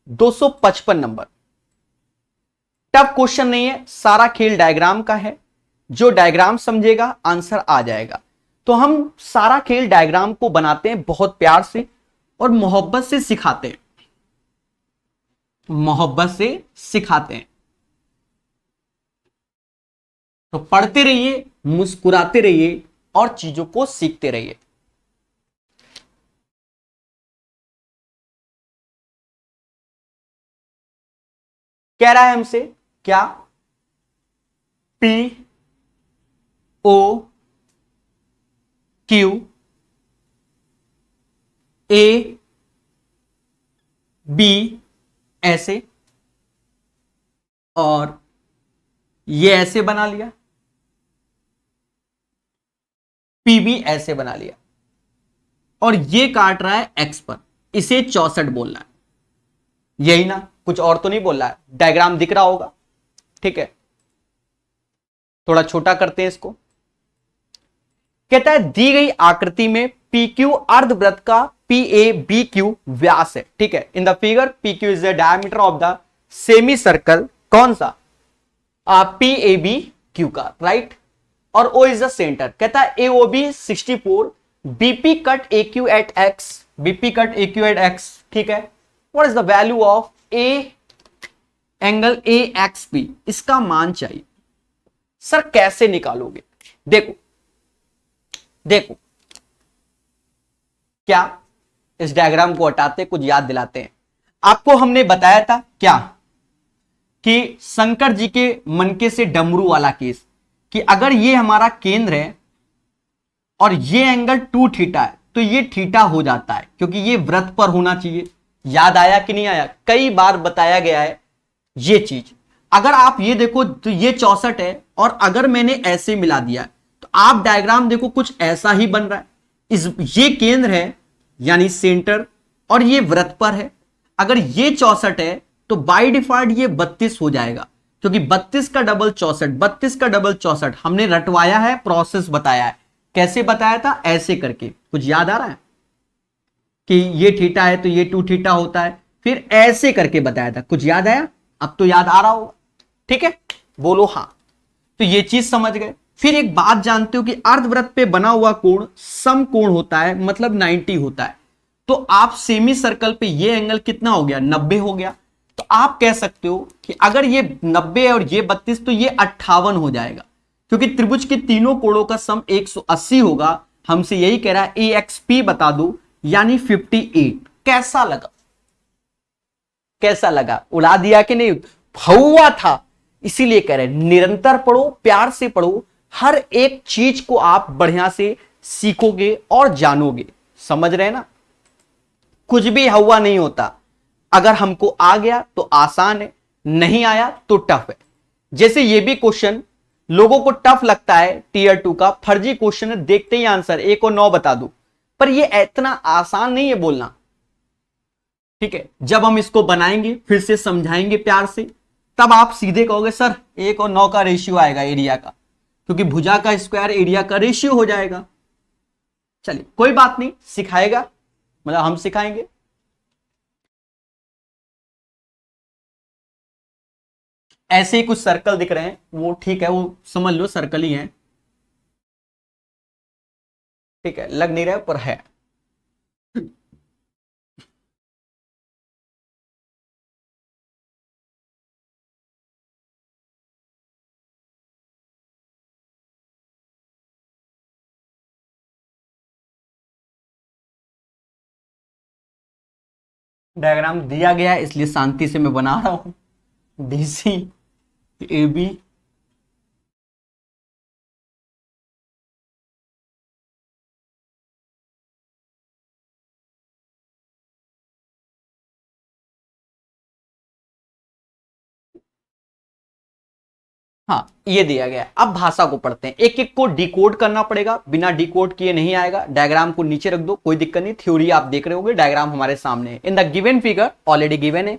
S1: 255 नंबर। टफ क्वेश्चन नहीं है, सारा खेल डायग्राम का है। जो डायग्राम समझेगा आंसर आ जाएगा। तो हम सारा खेल डायग्राम को बनाते हैं बहुत प्यार से और मोहब्बत से सिखाते हैं, मोहब्बत से सिखाते हैं। तो पढ़ते रहिए, मुस्कुराते रहिए और चीजों को सीखते रहिए। कह रहा है हमसे क्या? P O Q A B ऐसे, और ये ऐसे बना लिया, पी भी ऐसे बना लिया, और ये काट रहा है एक्स पर। इसे 64 बोलना है, यही ना? कुछ और तो नहीं बोल रहा है। डायग्राम दिख रहा होगा, ठीक है? थोड़ा छोटा करते हैं इसको। कहता है दी गई आकृति में पी क्यू अर्धवृत्त का पी ए बी क्यू व्यास है, ठीक है? In the figure P Q is the diameter of the semicircle, कौन सा? पी ए बी क्यू का, राइट? और ओ इज द सेंटर। कहता है A O B 64, BP cut A Q at X, BP cut A Q at X, ठीक है? What is the value of a angle A X P? इसका मान चाहिए। Sir कैसे निकालोगे? देखो देखो, क्या इस डायग्राम को हटाते, कुछ याद दिलाते हैं आपको। हमने बताया था क्या कि शंकर जी के मनके से डमरू वाला केस, कि अगर ये हमारा केंद्र है और ये एंगल 2 थीटा है, तो ये थीटा हो जाता है, क्योंकि ये वृत्त पर होना चाहिए। याद आया कि नहीं आया? कई बार बताया गया है ये चीज। अगर आप ये देखो तो ये 64 है, और अगर मैंने ऐसे मिला दिया तो आप डायग्राम देखो कुछ ऐसा ही बन रहा है। ये केंद्र है यानी सेंटर, और ये वृत्त पर है। अगर ये 64 है तो बाय डिफॉल्ट ये 32 हो जाएगा, क्योंकि 32 का डबल 64, 32 का डबल 64। हमने रटवाया है, प्रोसेस बताया है। कैसे बताया था? ऐसे करके। कुछ याद आ रहा है कि ये थीटा है तो ये 2 थीटा होता है, फिर ऐसे करके बताया था। कुछ याद आया? अब तो याद आ रहा होगा, ठीक है? बोलो हाँ। तो ये चीज समझ गए। फिर एक बात जानते हो कि अर्धवृत्त पे बना हुआ कोण समकोण होता है, मतलब 90 होता है। तो आप सेमी सर्कल पे ये एंगल कितना हो गया, 90 हो गया। तो आप कह सकते हो कि अगर ये 90 है और ये 32 तो ये 58 हो जाएगा, क्योंकि त्रिभुज के तीनों कोणों का सम 180 होगा। हमसे यही कह रहा है AXP बता दो, यानी 58। कैसा लगा, कैसा लगा, उड़ा दिया कि नहीं, हुआ था। इसीलिए कह रहे हैं निरंतर पढ़ो, प्यार से पढ़ो, हर एक चीज को आप बढ़िया से सीखोगे और जानोगे। समझ रहे हैं ना, कुछ भी हुआ नहीं होता। अगर हमको आ गया तो आसान है, नहीं आया तो टफ है। जैसे ये भी क्वेश्चन लोगों को टफ लगता है, टीयर 2 का फर्जी क्वेश्चन है, देखते ही आंसर 1 और 9 बता दो, पर ये इतना आसान नहीं है बोलना। ठीक है, जब हम इसको बनाएंगे, फिर से समझाएंगे प्यार से, तब आप सीधे कहोगे सर 1 और 9 का रेशियो आएगा एरिया का, क्योंकि भुजा का स्क्वायर एरिया का रेशियो हो जाएगा। चलिए कोई बात नहीं, सिखाएगा, मतलब हम सिखाएंगे। ऐसे ही कुछ सर्कल दिख रहे हैं, वो ठीक है, वो समझ लो सर्कल ही है। ठीक है, लग नहीं रहा पर है। डायग्राम दिया गया है, इसलिए शांति से मैं बना रहा हूं। DC AB हाँ ये दिया गया है। अब भाषा को पढ़ते हैं, एक एक को डिकोड करना पड़ेगा, बिना डिकोड किए नहीं आएगा। डायग्राम को नीचे रख दो, कोई दिक्कत नहीं, थ्योरी आप देख रहे होगे, डायग्राम हमारे सामने है। In the given figure already given है,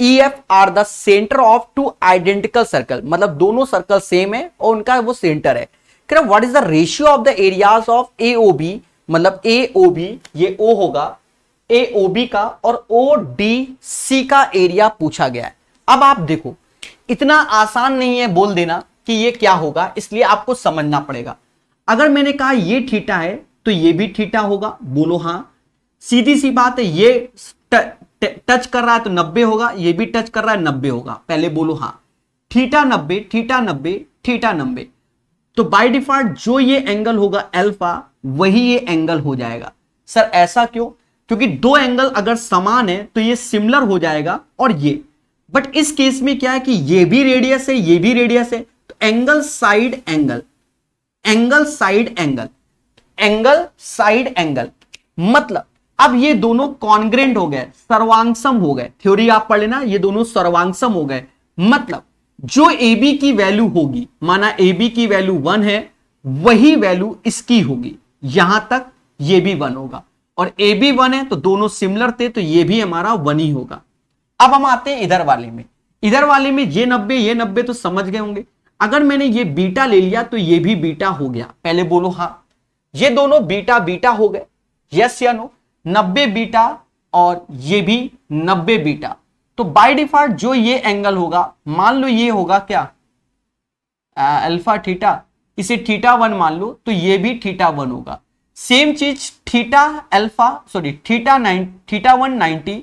S1: EF are the centre of two identical circle, मतलब दोनों सर्कल सेम है और उनका वो सेंटर है। What is the ratio of the areas of AOB, मतलब AOB ये O होगा, AOB का और ODC का एरिया पूछा गया है। अब आप देखो, इतना आसान नहीं है बोल देना कि ये क्या होगा, इसलिए आपको समझना पड़ेगा। अगर मैंने कहा ये थीटा है तो ये भी थीटा होगा, बोलो हाँ। सीधी सी बात है, ये टच कर रहा है तो 90 होगा, ये भी टच कर रहा है 90 होगा, पहले बोलो हाँ। थीटा 90, थीटा 90, थीटा 90, तो बाय डिफॉल्ट जो ये एंगल होगा अल्फा, वही ये एंगल हो जाएगा। सर ऐसा क्यों, क्योंकि दो एंगल अगर समान है तो ये सिमिलर हो जाएगा और ये, बट इस केस में क्या है कि ये भी रेडियस है, ये भी रेडियस है, तो angle side angle, angle side angle, angle side angle, मतलब अब ये दोनों कॉन्ग्रेंट हो गए, सर्वांगसम हो गए। थ्योरी आप पढ़ लेना, ये दोनों सर्वांगसम हो गए, मतलब जो AB की वैल्यू होगी, माना AB की वैल्यू 1 है, वही वैल्यू इसकी होगी, यहां तक ये भी 1 होगा, और AB 1 है तो दोनों सिमिलर थे, तो ये भी हमारा 1 ही होगा। अब हम आते हैं इधर वाले में, इधर वाले में ये 90 ये 90 तो समझ गए होंगे। अगर मैंने ये बीटा ले लिया तो ये भी बीटा हो गया, पहले बोलो हाँ। ये दोनों बीटा बीटा हो गए, यस या नो, 90 बीटा और ये भी 90 बीटा, तो बाय डिफॉल्ट जो ये एंगल होगा, मान लो ये होगा क्या अल्फा थीटा, इसे थीटा 1 मान लो, तो ये भी थीटा 1 होगा। सेम चीज थीटा अल्फा, सॉरी थीटा 190,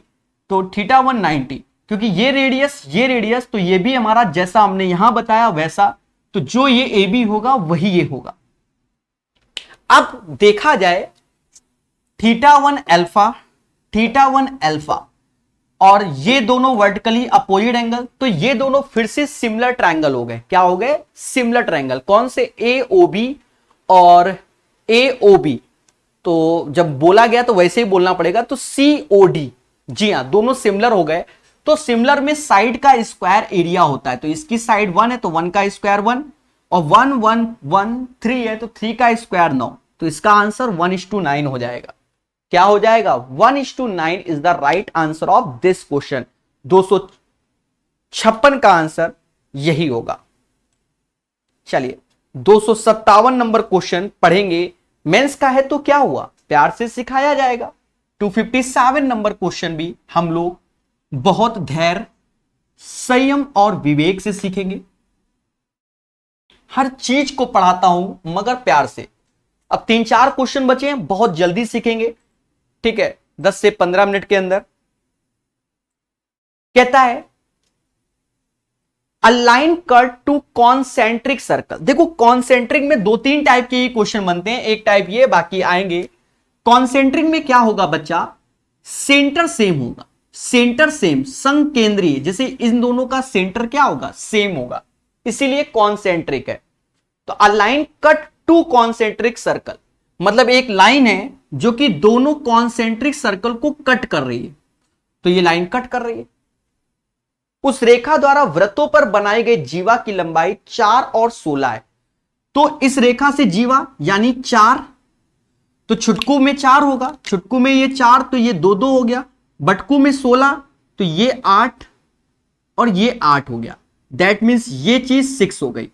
S1: तो थीटा 190, क्योंकि ये रेडियस तो ये भी हमारा जैसा हमने यहां बताया वैसा, तो जो ये AB होगा वही ये होगा। अब देखा जाए थीटा 1 अल्फा, थीटा 1 अल्फा और ये दोनों वर्टिकली अपोजिट एंगल, तो ये दोनों फिर से सिमिलर ट्रायंगल हो गए। क्या हो गए, सिमिलर ट्रायंगल। कौन से, AOB और AOB, तो जब बोला गया तो वैसे ही बोलना पड़ेगा, तो COD, जी हाँ दोनों सिमिलर हो गए। तो सिमिलर में साइड का स्क्वायर एरिया होता है, तो इसकी साइड 1 है तो 1 का स्क्वायर 1, और 1 1 1 3 है तो 3 का स्क्वायर 9, तो इसका आंसर 1:9 हो जाएगा। क्या हो जाएगा, 1:9 is the right answer of this question. 256 का आंसर यही होगा। चलिए 257 नंबर क्वेश्चन पढ़ेंगे, मेंस का है तो क्या हुआ, प्यार से सिखाया जाएगा। 257 नंबर क्वेश्चन भी हम लोग बहुत धैर्य, संयम और विवेक से सीखेंगे। हर चीज को पढ़ाता हूं मगर प्यार से। अब 3-4 क्वेश्चन बचे हैं, बहुत जल्दी सीखेंगे, ठीक है। 10 से 15 मिनट के अंदर। कहता है align cut to concentric circle. देखो कॉन्सेंट्रिक में 2-3 टाइप के क्वेश्चन बनते हैं, एक टाइप ये, बाकी आएंगे। कॉन्सेंट्रिक में क्या होगा बच्चा, सेंटर सेम होगा, सेंटर सेम, संकेंद्रीय, जैसे इन दोनों का सेंटर क्या होगा, सेम होगा, इसीलिए कॉन्सेंट्रिक है। तो align cut to concentric circle मतलब एक लाइन है जो कि दोनों कॉन्सेंट्रिक सर्कल को कट कर रही है, तो ये लाइन कट कर रही है। उस रेखा द्वारा वृत्तों पर बनाई गई जीवा की लंबाई 4 और 16 है। तो इस रेखा से जीवा यानी 4, तो छुटकू में 4 होगा, छुटकू में ये 4, तो ये 2-2 हो गया, बटकू में 16, तो ये 8 और ये 8 हो गया। दैट मीन्स ये चीज 6 हो गई।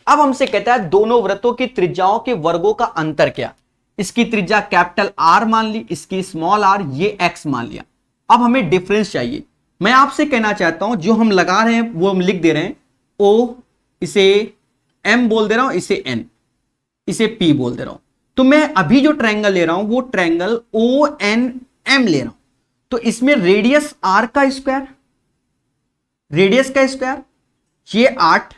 S1: अब हमसे कहता है दोनों वृत्तों की त्रिज्याओं के वर्गों का अंतर क्या। इसकी त्रिज्या कैपिटल आर मान ली, इसकी स्मॉल आर, ये एक्स मान लिया। अब हमें डिफरेंस चाहिए। मैं आपसे कहना चाहता हूं जो हम लगा रहे हैं वो हम लिख दे रहे हैं ओ, इसे एम बोल दे रहा हूं, इसे एन, इसे पी बोल दे रहा हूं। तो मैं अभी जो ट्रायंगल ले रहा हूं वो ट्रायंगल ओ एन एम ले रहा हूं। तो इसमें रेडियस आर का स्क्वायर, रेडियस का स्क्वायर ये 8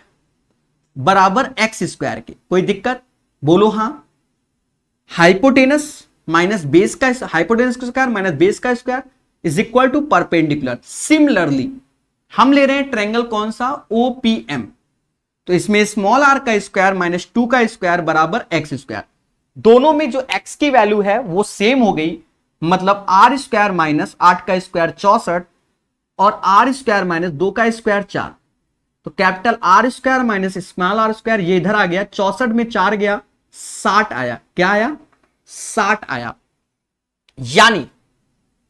S1: बराबर एक्स स्क्वायर के, कोई दिक्कत बोलो हां। हाइपोटेनस माइनस बेस का, हाइपोटेनस का स्क्वायर माइनस बेस का square is equal to perpendicular. Similarly हम ले रहे हैं ट्रायंगल कौन सा, ओपीएम, तो इसमें स्मॉल आर का स्क्वायर माइनस 2 का स्क्वायर बराबर एक्स स्क्वायर। दोनों में जो एक्स की वैल्यू है वो सेम हो गई, मतलब आर स्क्वायर माइनस 8 का स्क्वायर 64 और आर स्क्वायर माइनस 2 का स्क्वायर 4। तो capital R square minus small R square ये इधर आ गया, 64 में 4 गया, 60 आया। क्या आया, 60 आया। यानी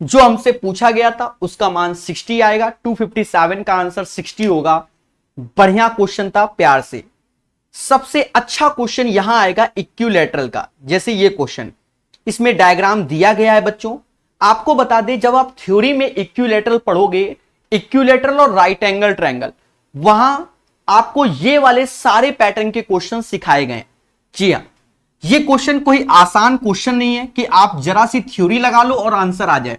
S1: जो हमसे पूछा गया था उसका मान 60 आएगा। 257 का आंसर 60 होगा। बढ़िया क्वेश्चन था, प्यार से। सबसे अच्छा क्वेश्चन यहां आएगा इक्विलैटरल का, जैसे ये क्वेश्चन, इसमें डायग्राम दिया गया है बच्चों। आपको बता दें जब आप थ्योरी में इक्विलैटरल पढ़ोगे, इक्विलैटरल और राइट एंगल ट्रायंगल, वहां आपको ये वाले सारे पैटर्न के क्वेश्चन सिखाए गए। जी हां, ये क्वेश्चन कोई आसान क्वेश्चन नहीं है कि आप जरा सी थ्योरी लगा लो और आंसर आ जाए।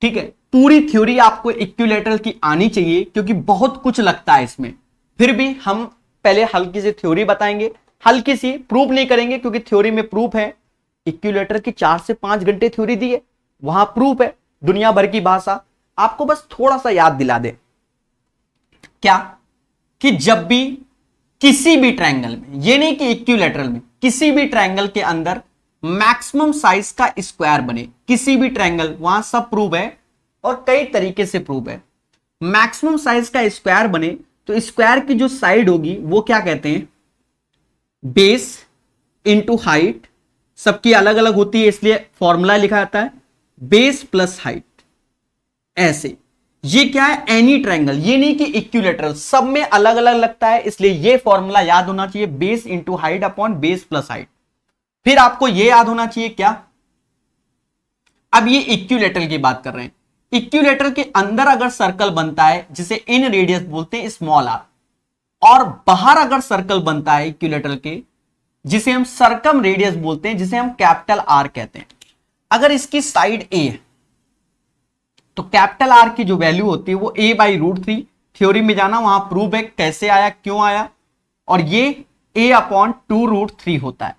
S1: ठीक है, पूरी थ्योरी आपको इक्विलैटरल की आनी चाहिए क्योंकि बहुत कुछ लगता है इसमें। फिर भी हम पहले हल्की सी थ्योरी बताएंगे, हल्की सी, प्रूफ नहीं करेंगे क्योंकि थ्योरी में प्रूफ है। इक्विलैटरल की 4 से 5 घंटे थ्योरी दी है, वहां प्रूफ है, दुनिया भर की भाषा। आपको बस थोड़ा सा याद दिला दे क्या, कि जब भी किसी भी ट्रायंगल में, ये नहीं कि इक्विलैटरल में, किसी भी ट्रायंगल के अंदर मैक्सिमम साइज का स्क्वायर बने, किसी भी ट्रायंगल, वहां सब प्रूफ है और कई तरीके से प्रूफ है। मैक्सिमम साइज का स्क्वायर बने तो स्क्वायर की जो साइड होगी वो क्या कहते हैं, बेस इंटू हाइट। सबकी अलग अलग होती है इसलिए फॉर्मूला लिखा जाता है बेस प्लस हाइट। ऐसे ये क्या है, एनी ट्रायंगल, ये नहीं कि इक्विलैटरल, सब में अलग अलग लगता है, इसलिए ये फॉर्मूला याद होना चाहिए, base into height upon base plus height. फिर आपको ये याद होना चाहिए क्या, अब ये इक्विलैटरल की बात कर रहे हैं। इक्विलैटरल के अंदर अगर सर्कल बनता है जिसे इन रेडियस बोलते हैं स्मॉल आर, और बाहर अगर सर्कल बनता है इक्विलैटरल के जिसे हम सर्कम रेडियस बोलते हैं, जिसे हम कैपिटल आर कहते हैं। अगर इसकी साइड ए है तो कैपिटल आर की जो वैल्यू होती है वो a/√3। थ्योरी में जाना, वहां प्रूफ है कैसे आया, क्यों आया, और ये a/2√3 होता है।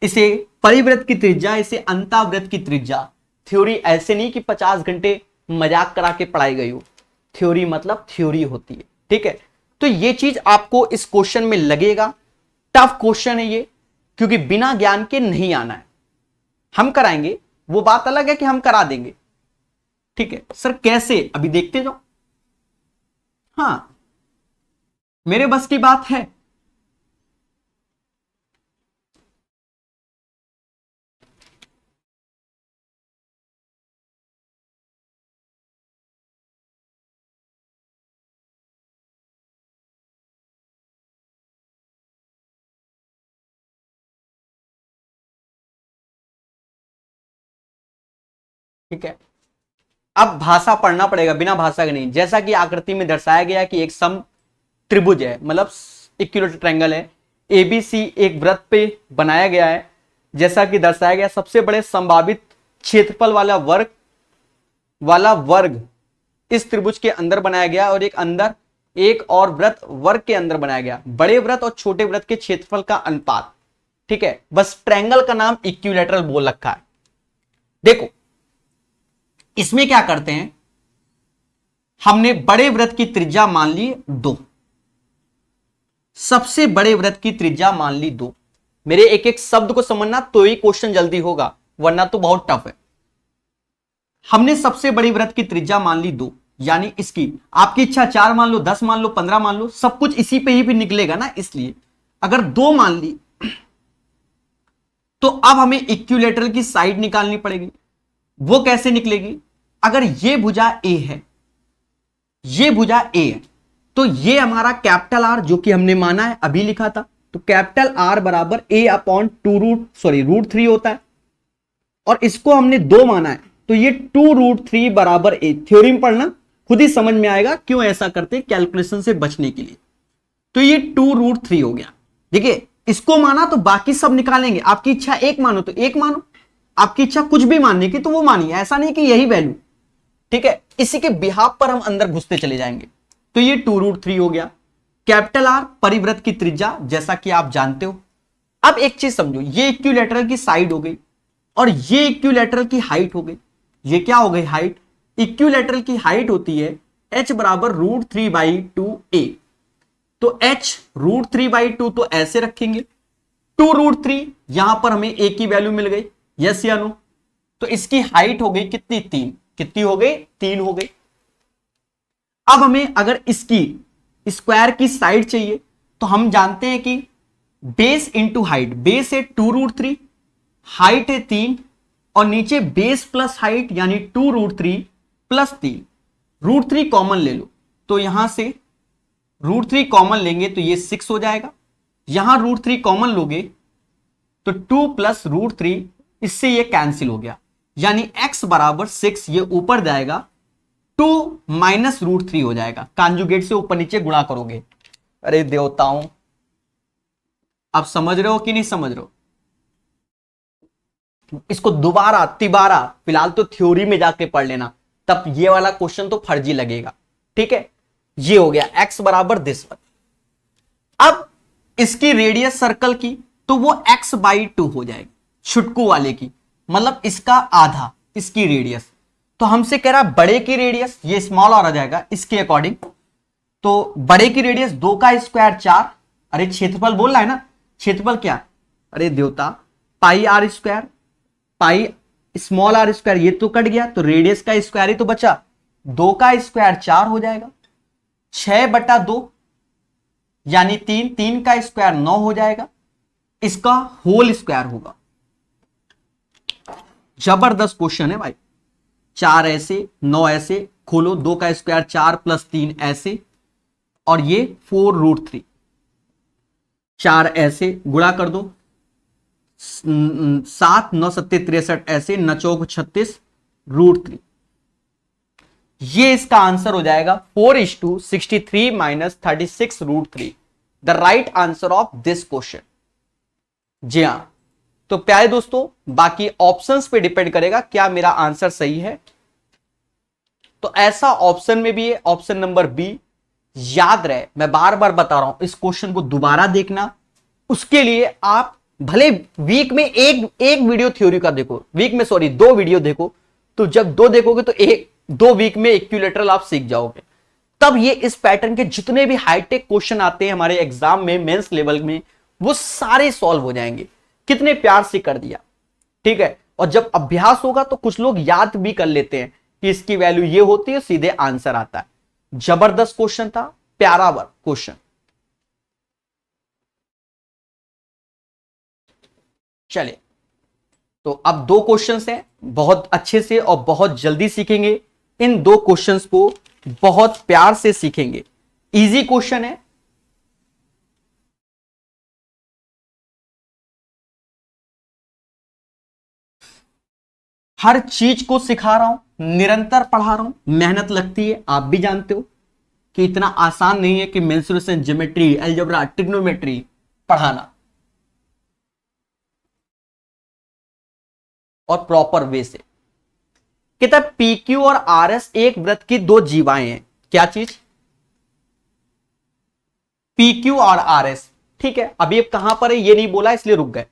S1: इसे परिवृत्त की त्रिज्या, इसे अंतावृत्त की त्रिज्या। थ्योरी ऐसे नहीं कि 50 घंटे मजाक करा के पढ़ाई गई हो, थ्योरी मतलब थ्योरी होती है। ठीक है, तो ये चीज आपको इस क्वेश्चन में लगेगा। टफ क्वेश्चन है ये, क्योंकि बिना ज्ञान के नहीं आना है। हम कराएंगे, वो बात अलग है कि हम करा देंगे। ठीक है सर, कैसे, अभी देखते जाओ। हां, मेरे बस की बात है। ठीक है, अब भाषा पढ़ना पड़ेगा, बिना भाषा के नहीं। जैसा कि आकृति में दर्शाया गया कि एक सम त्रिभुज है, मतलब इक्विलैटरल ट्रायंगल है, एबीसी एक वृत्त पे बनाया गया है। जैसा कि दर्शाया गया, सबसे बड़े संभावित क्षेत्रफल वाला वर्ग इस त्रिभुज के अंदर बनाया गया और एक और वृत्त वर्ग के अंदर बनाया गया। बड़े वृत्त और छोटे वृत्त के क्षेत्रफल का अनुपात, ठीक है, बस ट्रायंगल का नाम इक्विलैटरल बोल रखा है। देखो इसमें क्या करते हैं, हमने बड़े वृत्त की त्रिज्या मान ली 2, सबसे बड़े वृत्त की त्रिज्या मान ली 2। मेरे एक एक शब्द को समझना तो ही क्वेश्चन जल्दी होगा, वरना तो बहुत टफ है। हमने सबसे बड़ी वृत्त की त्रिज्या मान ली 2, यानी इसकी आपकी इच्छा 4 मान लो, 10 मान लो, 15 मान लो, सब कुछ इसी पे ही भी निकलेगा ना। इसलिए अगर 2 मान ली तो अब हमें इक्विलैटरल की साइड निकालनी पड़ेगी। वो कैसे निकलेगी, अगर ये भुजा ए है, ये भुजा ए है, तो ये हमारा कैपिटल आर जो कि हमने माना है, अभी लिखा था, तो कैपिटल आर बराबर ए अपॉन √3 होता है। और इसको हमने 2 माना है, तो ये 2√3 बराबर ए। थ्योरी में पढ़ना, खुद ही समझ में आएगा क्यों ऐसा करते, कैलकुलेशन से बचने के लिए। तो ये 2√3 हो गया। देखिए इसको माना तो बाकी सब निकालेंगे। आपकी इच्छा 1 मानो तो 1 मानो, आपकी इच्छा कुछ भी मानने की तो वो मानिए, ऐसा नहीं कि यही वैल्यू, ठीक है। इसी के बिहाफ पर हम अंदर घुसते चले जाएंगे। तो ये 2√3 हो गया। कैपिटल आर परिवृत्त की त्रिज्या, जैसा कि आप जानते हो। अब एक चीज समझो, ये इक्विलैटरल की साइड हो गई और ये इक्विलैटरल की हाइट हो गई। ये क्या हो गई, हाइट। इक्विलैटरल की हाइट होती है h बराबर √3/2a। तो h √3/2 तो ऐसे रखेंगे, 2√3, यहां पर हमें a की वैल्यू मिल गई, यस या नो। तो इसकी हाइट हो गई कितनी, 3। कितनी हो गई, 3 हो गई। अब हमें अगर इसकी स्क्वायर की साइड चाहिए तो हम जानते हैं कि बेस इंटू हाइट, बेस है 2√3, हाइट है 3, और नीचे बेस प्लस हाइट यानी 2√3 प्लस 3। √3 कॉमन ले लो, तो यहां से √3 कॉमन लेंगे तो ये 6 हो जाएगा। यहां √3 कॉमन लोगे तो 2 प्लस √3, इससे ये कैंसिल हो गया, यानी x बराबर 6, ये ऊपर जाएगा, 2 माइनस √3 हो जाएगा। कॉन्जुगेट से ऊपर नीचे गुणा करोगे। अरे देवताओं, आप समझ रहे हो कि नहीं समझ रहे हो? इसको दोबारा तिबारा, फिलहाल तो थ्योरी में जाके पढ़ लेना, तब ये वाला क्वेश्चन तो फर्जी लगेगा, ठीक है। ये हो गया x बराबर दिस वन। अब इसकी रेडियस सर्कल की तो वो x/2 हो जाएगी, छुटकू वाले की, मतलब इसका आधा, इसकी रेडियस। तो हमसे कह रहा बड़े की रेडियस, ये स्मॉल और आ जाएगा इसके अकॉर्डिंग। तो बड़े की रेडियस 2 का स्क्वायर 4, अरे क्षेत्रफल बोल रहा है ना, क्षेत्रफल क्या, अरे देवता, πr², pi small r square, ये तो कट गया, तो रेडियस का स्क्वायर ही तो बचा, 2 का स्क्वायर 4 हो जाएगा, 6/2 यानी 3, 3 का स्क्वायर 9 हो जाएगा, इसका होल स्क्वायर होगा। जबरदस्त क्वेश्चन है भाई। 4 ऐसे, 9 ऐसे, खोलो, 2 का स्क्वायर 4 प्लस 3 ऐसे, और ये 4√3, 4 ऐसे गुणा कर दो, 7 9 7 63 ऐसे, 9 चौक 36 √3। ये इसका आंसर हो जाएगा 4:63 minus 36 √3, the right answer of this question. जी हां, तो प्यारे दोस्तों, बाकी ऑप्शंस पे डिपेंड करेगा क्या मेरा आंसर सही है। तो ऐसा ऑप्शन में भी है, ऑप्शन नंबर बी। याद रहे, मैं बार बार बता रहा हूं, इस क्वेश्चन को दोबारा देखना। उसके लिए आप भले वीक में एक वीडियो थ्योरी का देखो, वीक में सॉरी 2 वीडियो देखो, तो जब 2 देखोगे तो 2 वीक में इक्विलैटरल आप सीख जाओगे। तब ये इस पैटर्न के जितने भी हाईटेक क्वेश्चन आते हैं हमारे एग्जाम में, मेंस लेवल में, वो सारे सॉल्व हो जाएंगे। कितने प्यार से कर दिया, ठीक है। और जब अभ्यास होगा तो कुछ लोग याद भी कर लेते हैं कि इसकी वैल्यू ये होती है, सीधे आंसर आता है। जबरदस्त क्वेश्चन था, प्यारा वर्क क्वेश्चन। चलिए, तो अब 2 क्वेश्चंस हैं, बहुत अच्छे से और बहुत जल्दी सीखेंगे। इन 2 क्वेश्चंस को बहुत प्यार से सीखेंगे। इजी क्वेश्चन है, हर चीज को सिखा रहा हूं, निरंतर पढ़ा रहा हूं, मेहनत लगती है, आप भी जानते हो कि इतना आसान नहीं है कि मेंसुरेशन, ज्योमेट्री, अलजेब्रा, ट्रिग्नोमेट्री पढ़ाना। और प्रॉपर वे से। कहता है पी क्यू और आर एस एक वृत्त की दो जीवाएं हैं। क्या चीज? पी क्यू और आर एस। ठीक है, अभी अब कहां पर है ये नहीं बोला इसलिए रुक गए।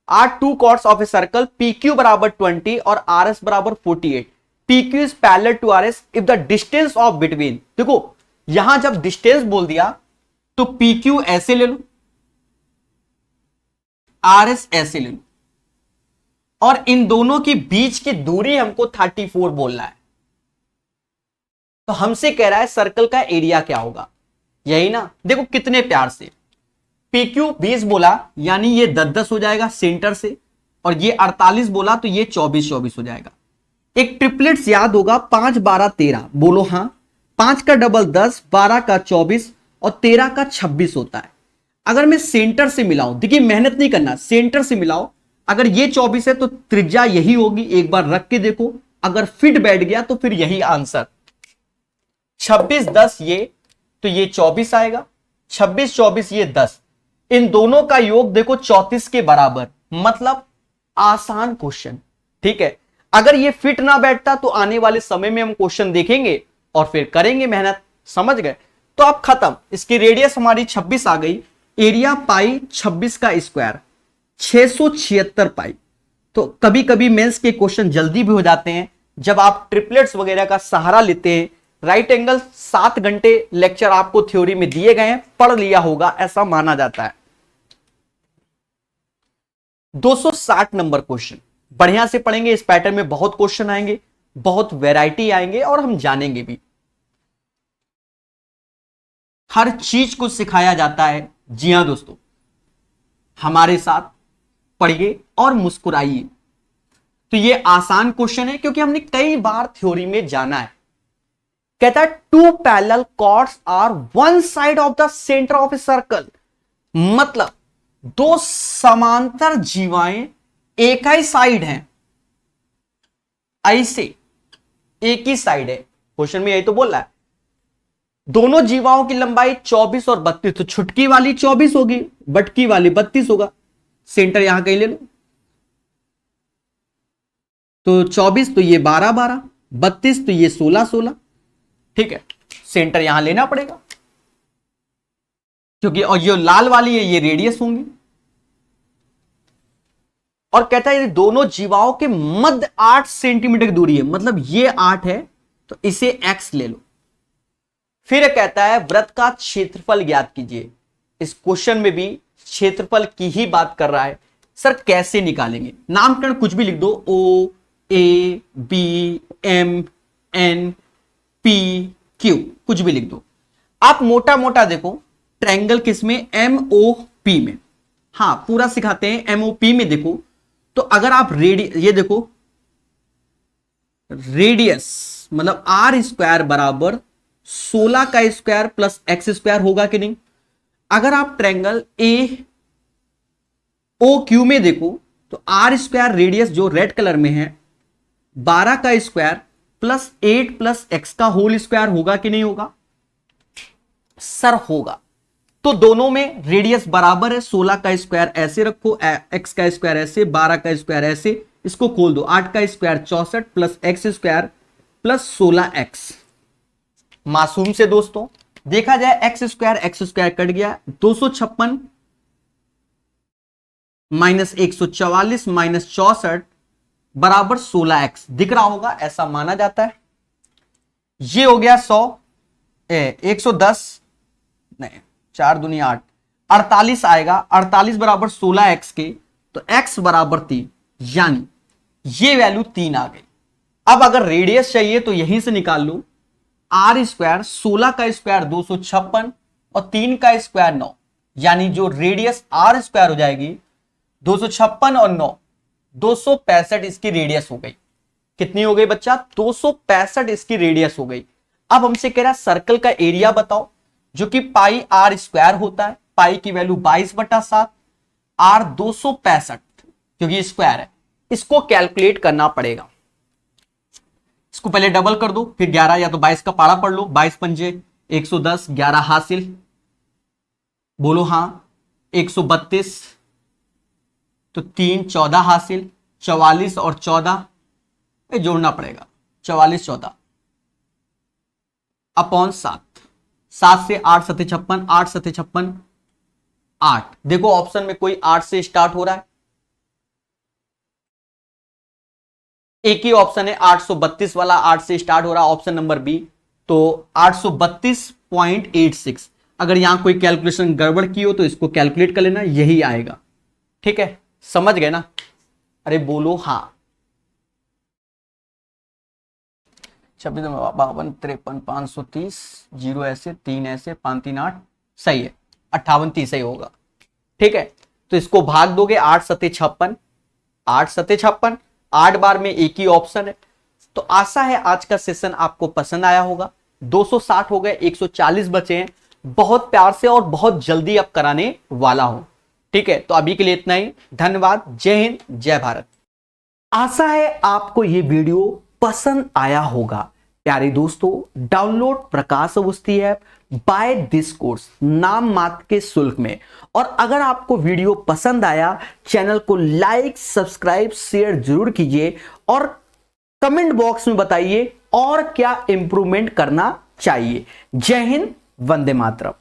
S1: Are two chords of a circle, P Q बराबर 20 और आर एस बराबर 48। P Q is parallel to R S if the distance of between. देखो यहां जब डिस्टेंस बोल दिया तो पी क्यू ऐसे ले लो, आर एस ऐसे ले लो, और इन दोनों के बीच की दूरी हमको 34 बोलना है। तो हमसे कह रहा है सर्कल का एरिया क्या होगा, यही ना। देखो कितने प्यार से पी क्यू 20 बोला यानी ये 10-10 हो जाएगा सेंटर से, और ये 48 बोला तो ये 24-24 हो जाएगा। एक ट्रिपलेट्स याद होगा, 5 12 13, बोलो हाँ। 5 का डबल 10, 12 का 24 और 13 का 26 होता है। अगर मैं सेंटर से मिलाऊं, देखिए मेहनत नहीं करना, सेंटर से मिलाओ। अगर ये 24 है तो त्रिज्या यही होगी, एक बार रख के देखो, अगर फिट बैठ गया तो फिर यही आंसर। 26 10 ये, तो ये 24 आएगा, 26 24 ये 10, इन दोनों का योग देखो 34 के बराबर, मतलब आसान क्वेश्चन। ठीक है, अगर ये फिट ना बैठता तो आने वाले समय में हम क्वेश्चन देखेंगे और फिर करेंगे मेहनत, समझ गए। तो अब खत्म, इसकी रेडियस हमारी 26 आ गई, एरिया पाई 26 का स्क्वायर 676 पाई। तो कभी कभी मेंस के क्वेश्चन जल्दी भी हो जाते हैं जब आप ट्रिपलेट्स वगैरह का सहारा लेते हैं। राइट एंगल 7 घंटे लेक्चर आपको थ्योरी में दिए गए हैं, पढ़ लिया होगा ऐसा माना जाता है। 260 नंबर क्वेश्चन बढ़िया से पढ़ेंगे, इस पैटर्न में बहुत क्वेश्चन आएंगे, बहुत वैरायटी आएंगे और हम जानेंगे भी। हर चीज को सिखाया जाता है। जी हां दोस्तों, हमारे साथ पढ़िए और मुस्कुराइए। तो ये आसान क्वेश्चन है क्योंकि हमने कई बार थ्योरी में जाना है। कहता है two parallel chords are one side of the centre of a circle, मतलब दो समांतर जीवाएं एक ही साइड हैं, ऐसे एक ही साइड है। क्वेश्चन में यही तो बोल रहा है। दोनों जीवाओं की लंबाई 24 और 32, तो छुटकी वाली 24 होगी, बटकी वाली 32 होगा। सेंटर यहां कहीं ले लो, तो 24 तो ये 12 12, 32 तो ये 16 16। ठीक है, सेंटर यहां लेना पड़ेगा क्योंकि, और ये लाल वाली है ये रेडियस होंगी। और कहता है ये दोनों जीवाओं के मध्य 8 सेंटीमीटर की दूरी है, मतलब ये 8 है तो इसे x ले लो। फिर कहता है वृत्त का क्षेत्रफल ज्ञात कीजिए। इस क्वेश्चन में भी क्षेत्रफल की ही बात कर रहा है। सर कैसे निकालेंगे? नामकरण कुछ भी लिख दो, O A B M N P Q, कुछ भी लिख दो। आप मोटा मोटा देखो, ट्रायंगल किसमें? एम ओ पी में। हाँ पूरा सिखाते हैं। एम ओ पी में देखो, तो अगर आप ये देखो रेडियस मतलब आर स्क्वायर बराबर 16 का स्क्वायर प्लस एक्स स्क्वायर होगा कि नहीं। अगर आप ट्रायंगल ए ओ क्यू में देखो तो आर स्क्वायर रेडियस जो रेड कलर में है 12 का स्क्वायर प्लस 8 प्लस एक्स का होल स्क्वायर होगा कि नहीं होगा? सर होगा। तो दोनों में रेडियस बराबर है। 16 का स्क्वायर ऐसे रखो, एक्स का स्क्वायर ऐसे, 12 का स्क्वायर ऐसे, इसको खोल दो। 8 का square 64 plus x square plus 16x। मासूम से दोस्तों देखा जाए एक्स स्क्वायर कट गया, 256 माइनस 144 माइनस 64 बराबर 16x दिख रहा होगा, ऐसा माना जाता है। ये हो गया 110 नहीं 4 दूनी 8, 48 आएगा। 48 बराबर 16x के, तो x बराबर 3, यानी ये वैल्यू 3 आ गई। अब अगर रेडियस चाहिए तो यहीं से निकाल लो। आर स्क्वायर 16 का स्क्वायर 256 और 3 का स्क्वायर 9, यानी जो रेडियस आर स्क्वायर हो जाएगी 256 और 9, 265 इसकी रेडियस हो गई। कितनी हो गई बच्चा? 265 इसकी रेडियस हो गई। अब हमसे कह रहा है सर्कल का एरिया बताओ, जो कि पाई आर स्क्वायर होता है। पाई की वैल्यू 22/7, आर 265 क्योंकि स्क्वायर है, इसको कैलकुलेट करना पड़ेगा। इसको पहले डबल कर दो, फिर 11 या तो 22 का पारा पढ़ लो। 22 पंजे 110, 11 हासिल, बोलो हां। 132 तो 3 14 हासिल, 44 और 14 जोड़ना पड़ेगा, 44 14 अपॉन 7, 7 से 8 सते 56, 8 सते 56 8। देखो ऑप्शन में कोई 8 से स्टार्ट हो रहा है, एक ही ऑप्शन है 832 वाला 8 से स्टार्ट हो रहा है, ऑप्शन नंबर बी। तो 832.86। अगर यहां कोई कैलकुलेशन गड़बड़ की हो तो इसको कैलकुलेट कर लेना, यही आएगा। ठीक है, समझ गए ना? अरे बोलो हाँ। 26 52 53 530, 0 ऐसे 3 ऐसे 5 3 8, सही है, 58 30 ही होगा। ठीक है, तो इसको भाग दोगे 8 सते 56, 8 सते 56, 8 बार में एक ही ऑप्शन है। तो आशा है आज का सेशन आपको पसंद आया होगा। 260 हो गए, 140 बचे हैं। बहुत प्यार से और बहुत जल्दी अब कराने वाला हूं। ठीक है, तो अभी के लिए इतना ही। धन्यवाद। जय हिंद, जय भारत। आशा है आपको यह वीडियो पसंद आया होगा। प्यारे दोस्तों, download Prakash Awasthi app, buy this course नाम मात्र के शुल्क में। और अगर आपको वीडियो पसंद आया, चैनल को लाइक सब्सक्राइब शेयर जरूर कीजिए और कमेंट बॉक्स में बताइए और क्या इंप्रूवमेंट करना चाहिए। जय हिंद, वंदे मातरम।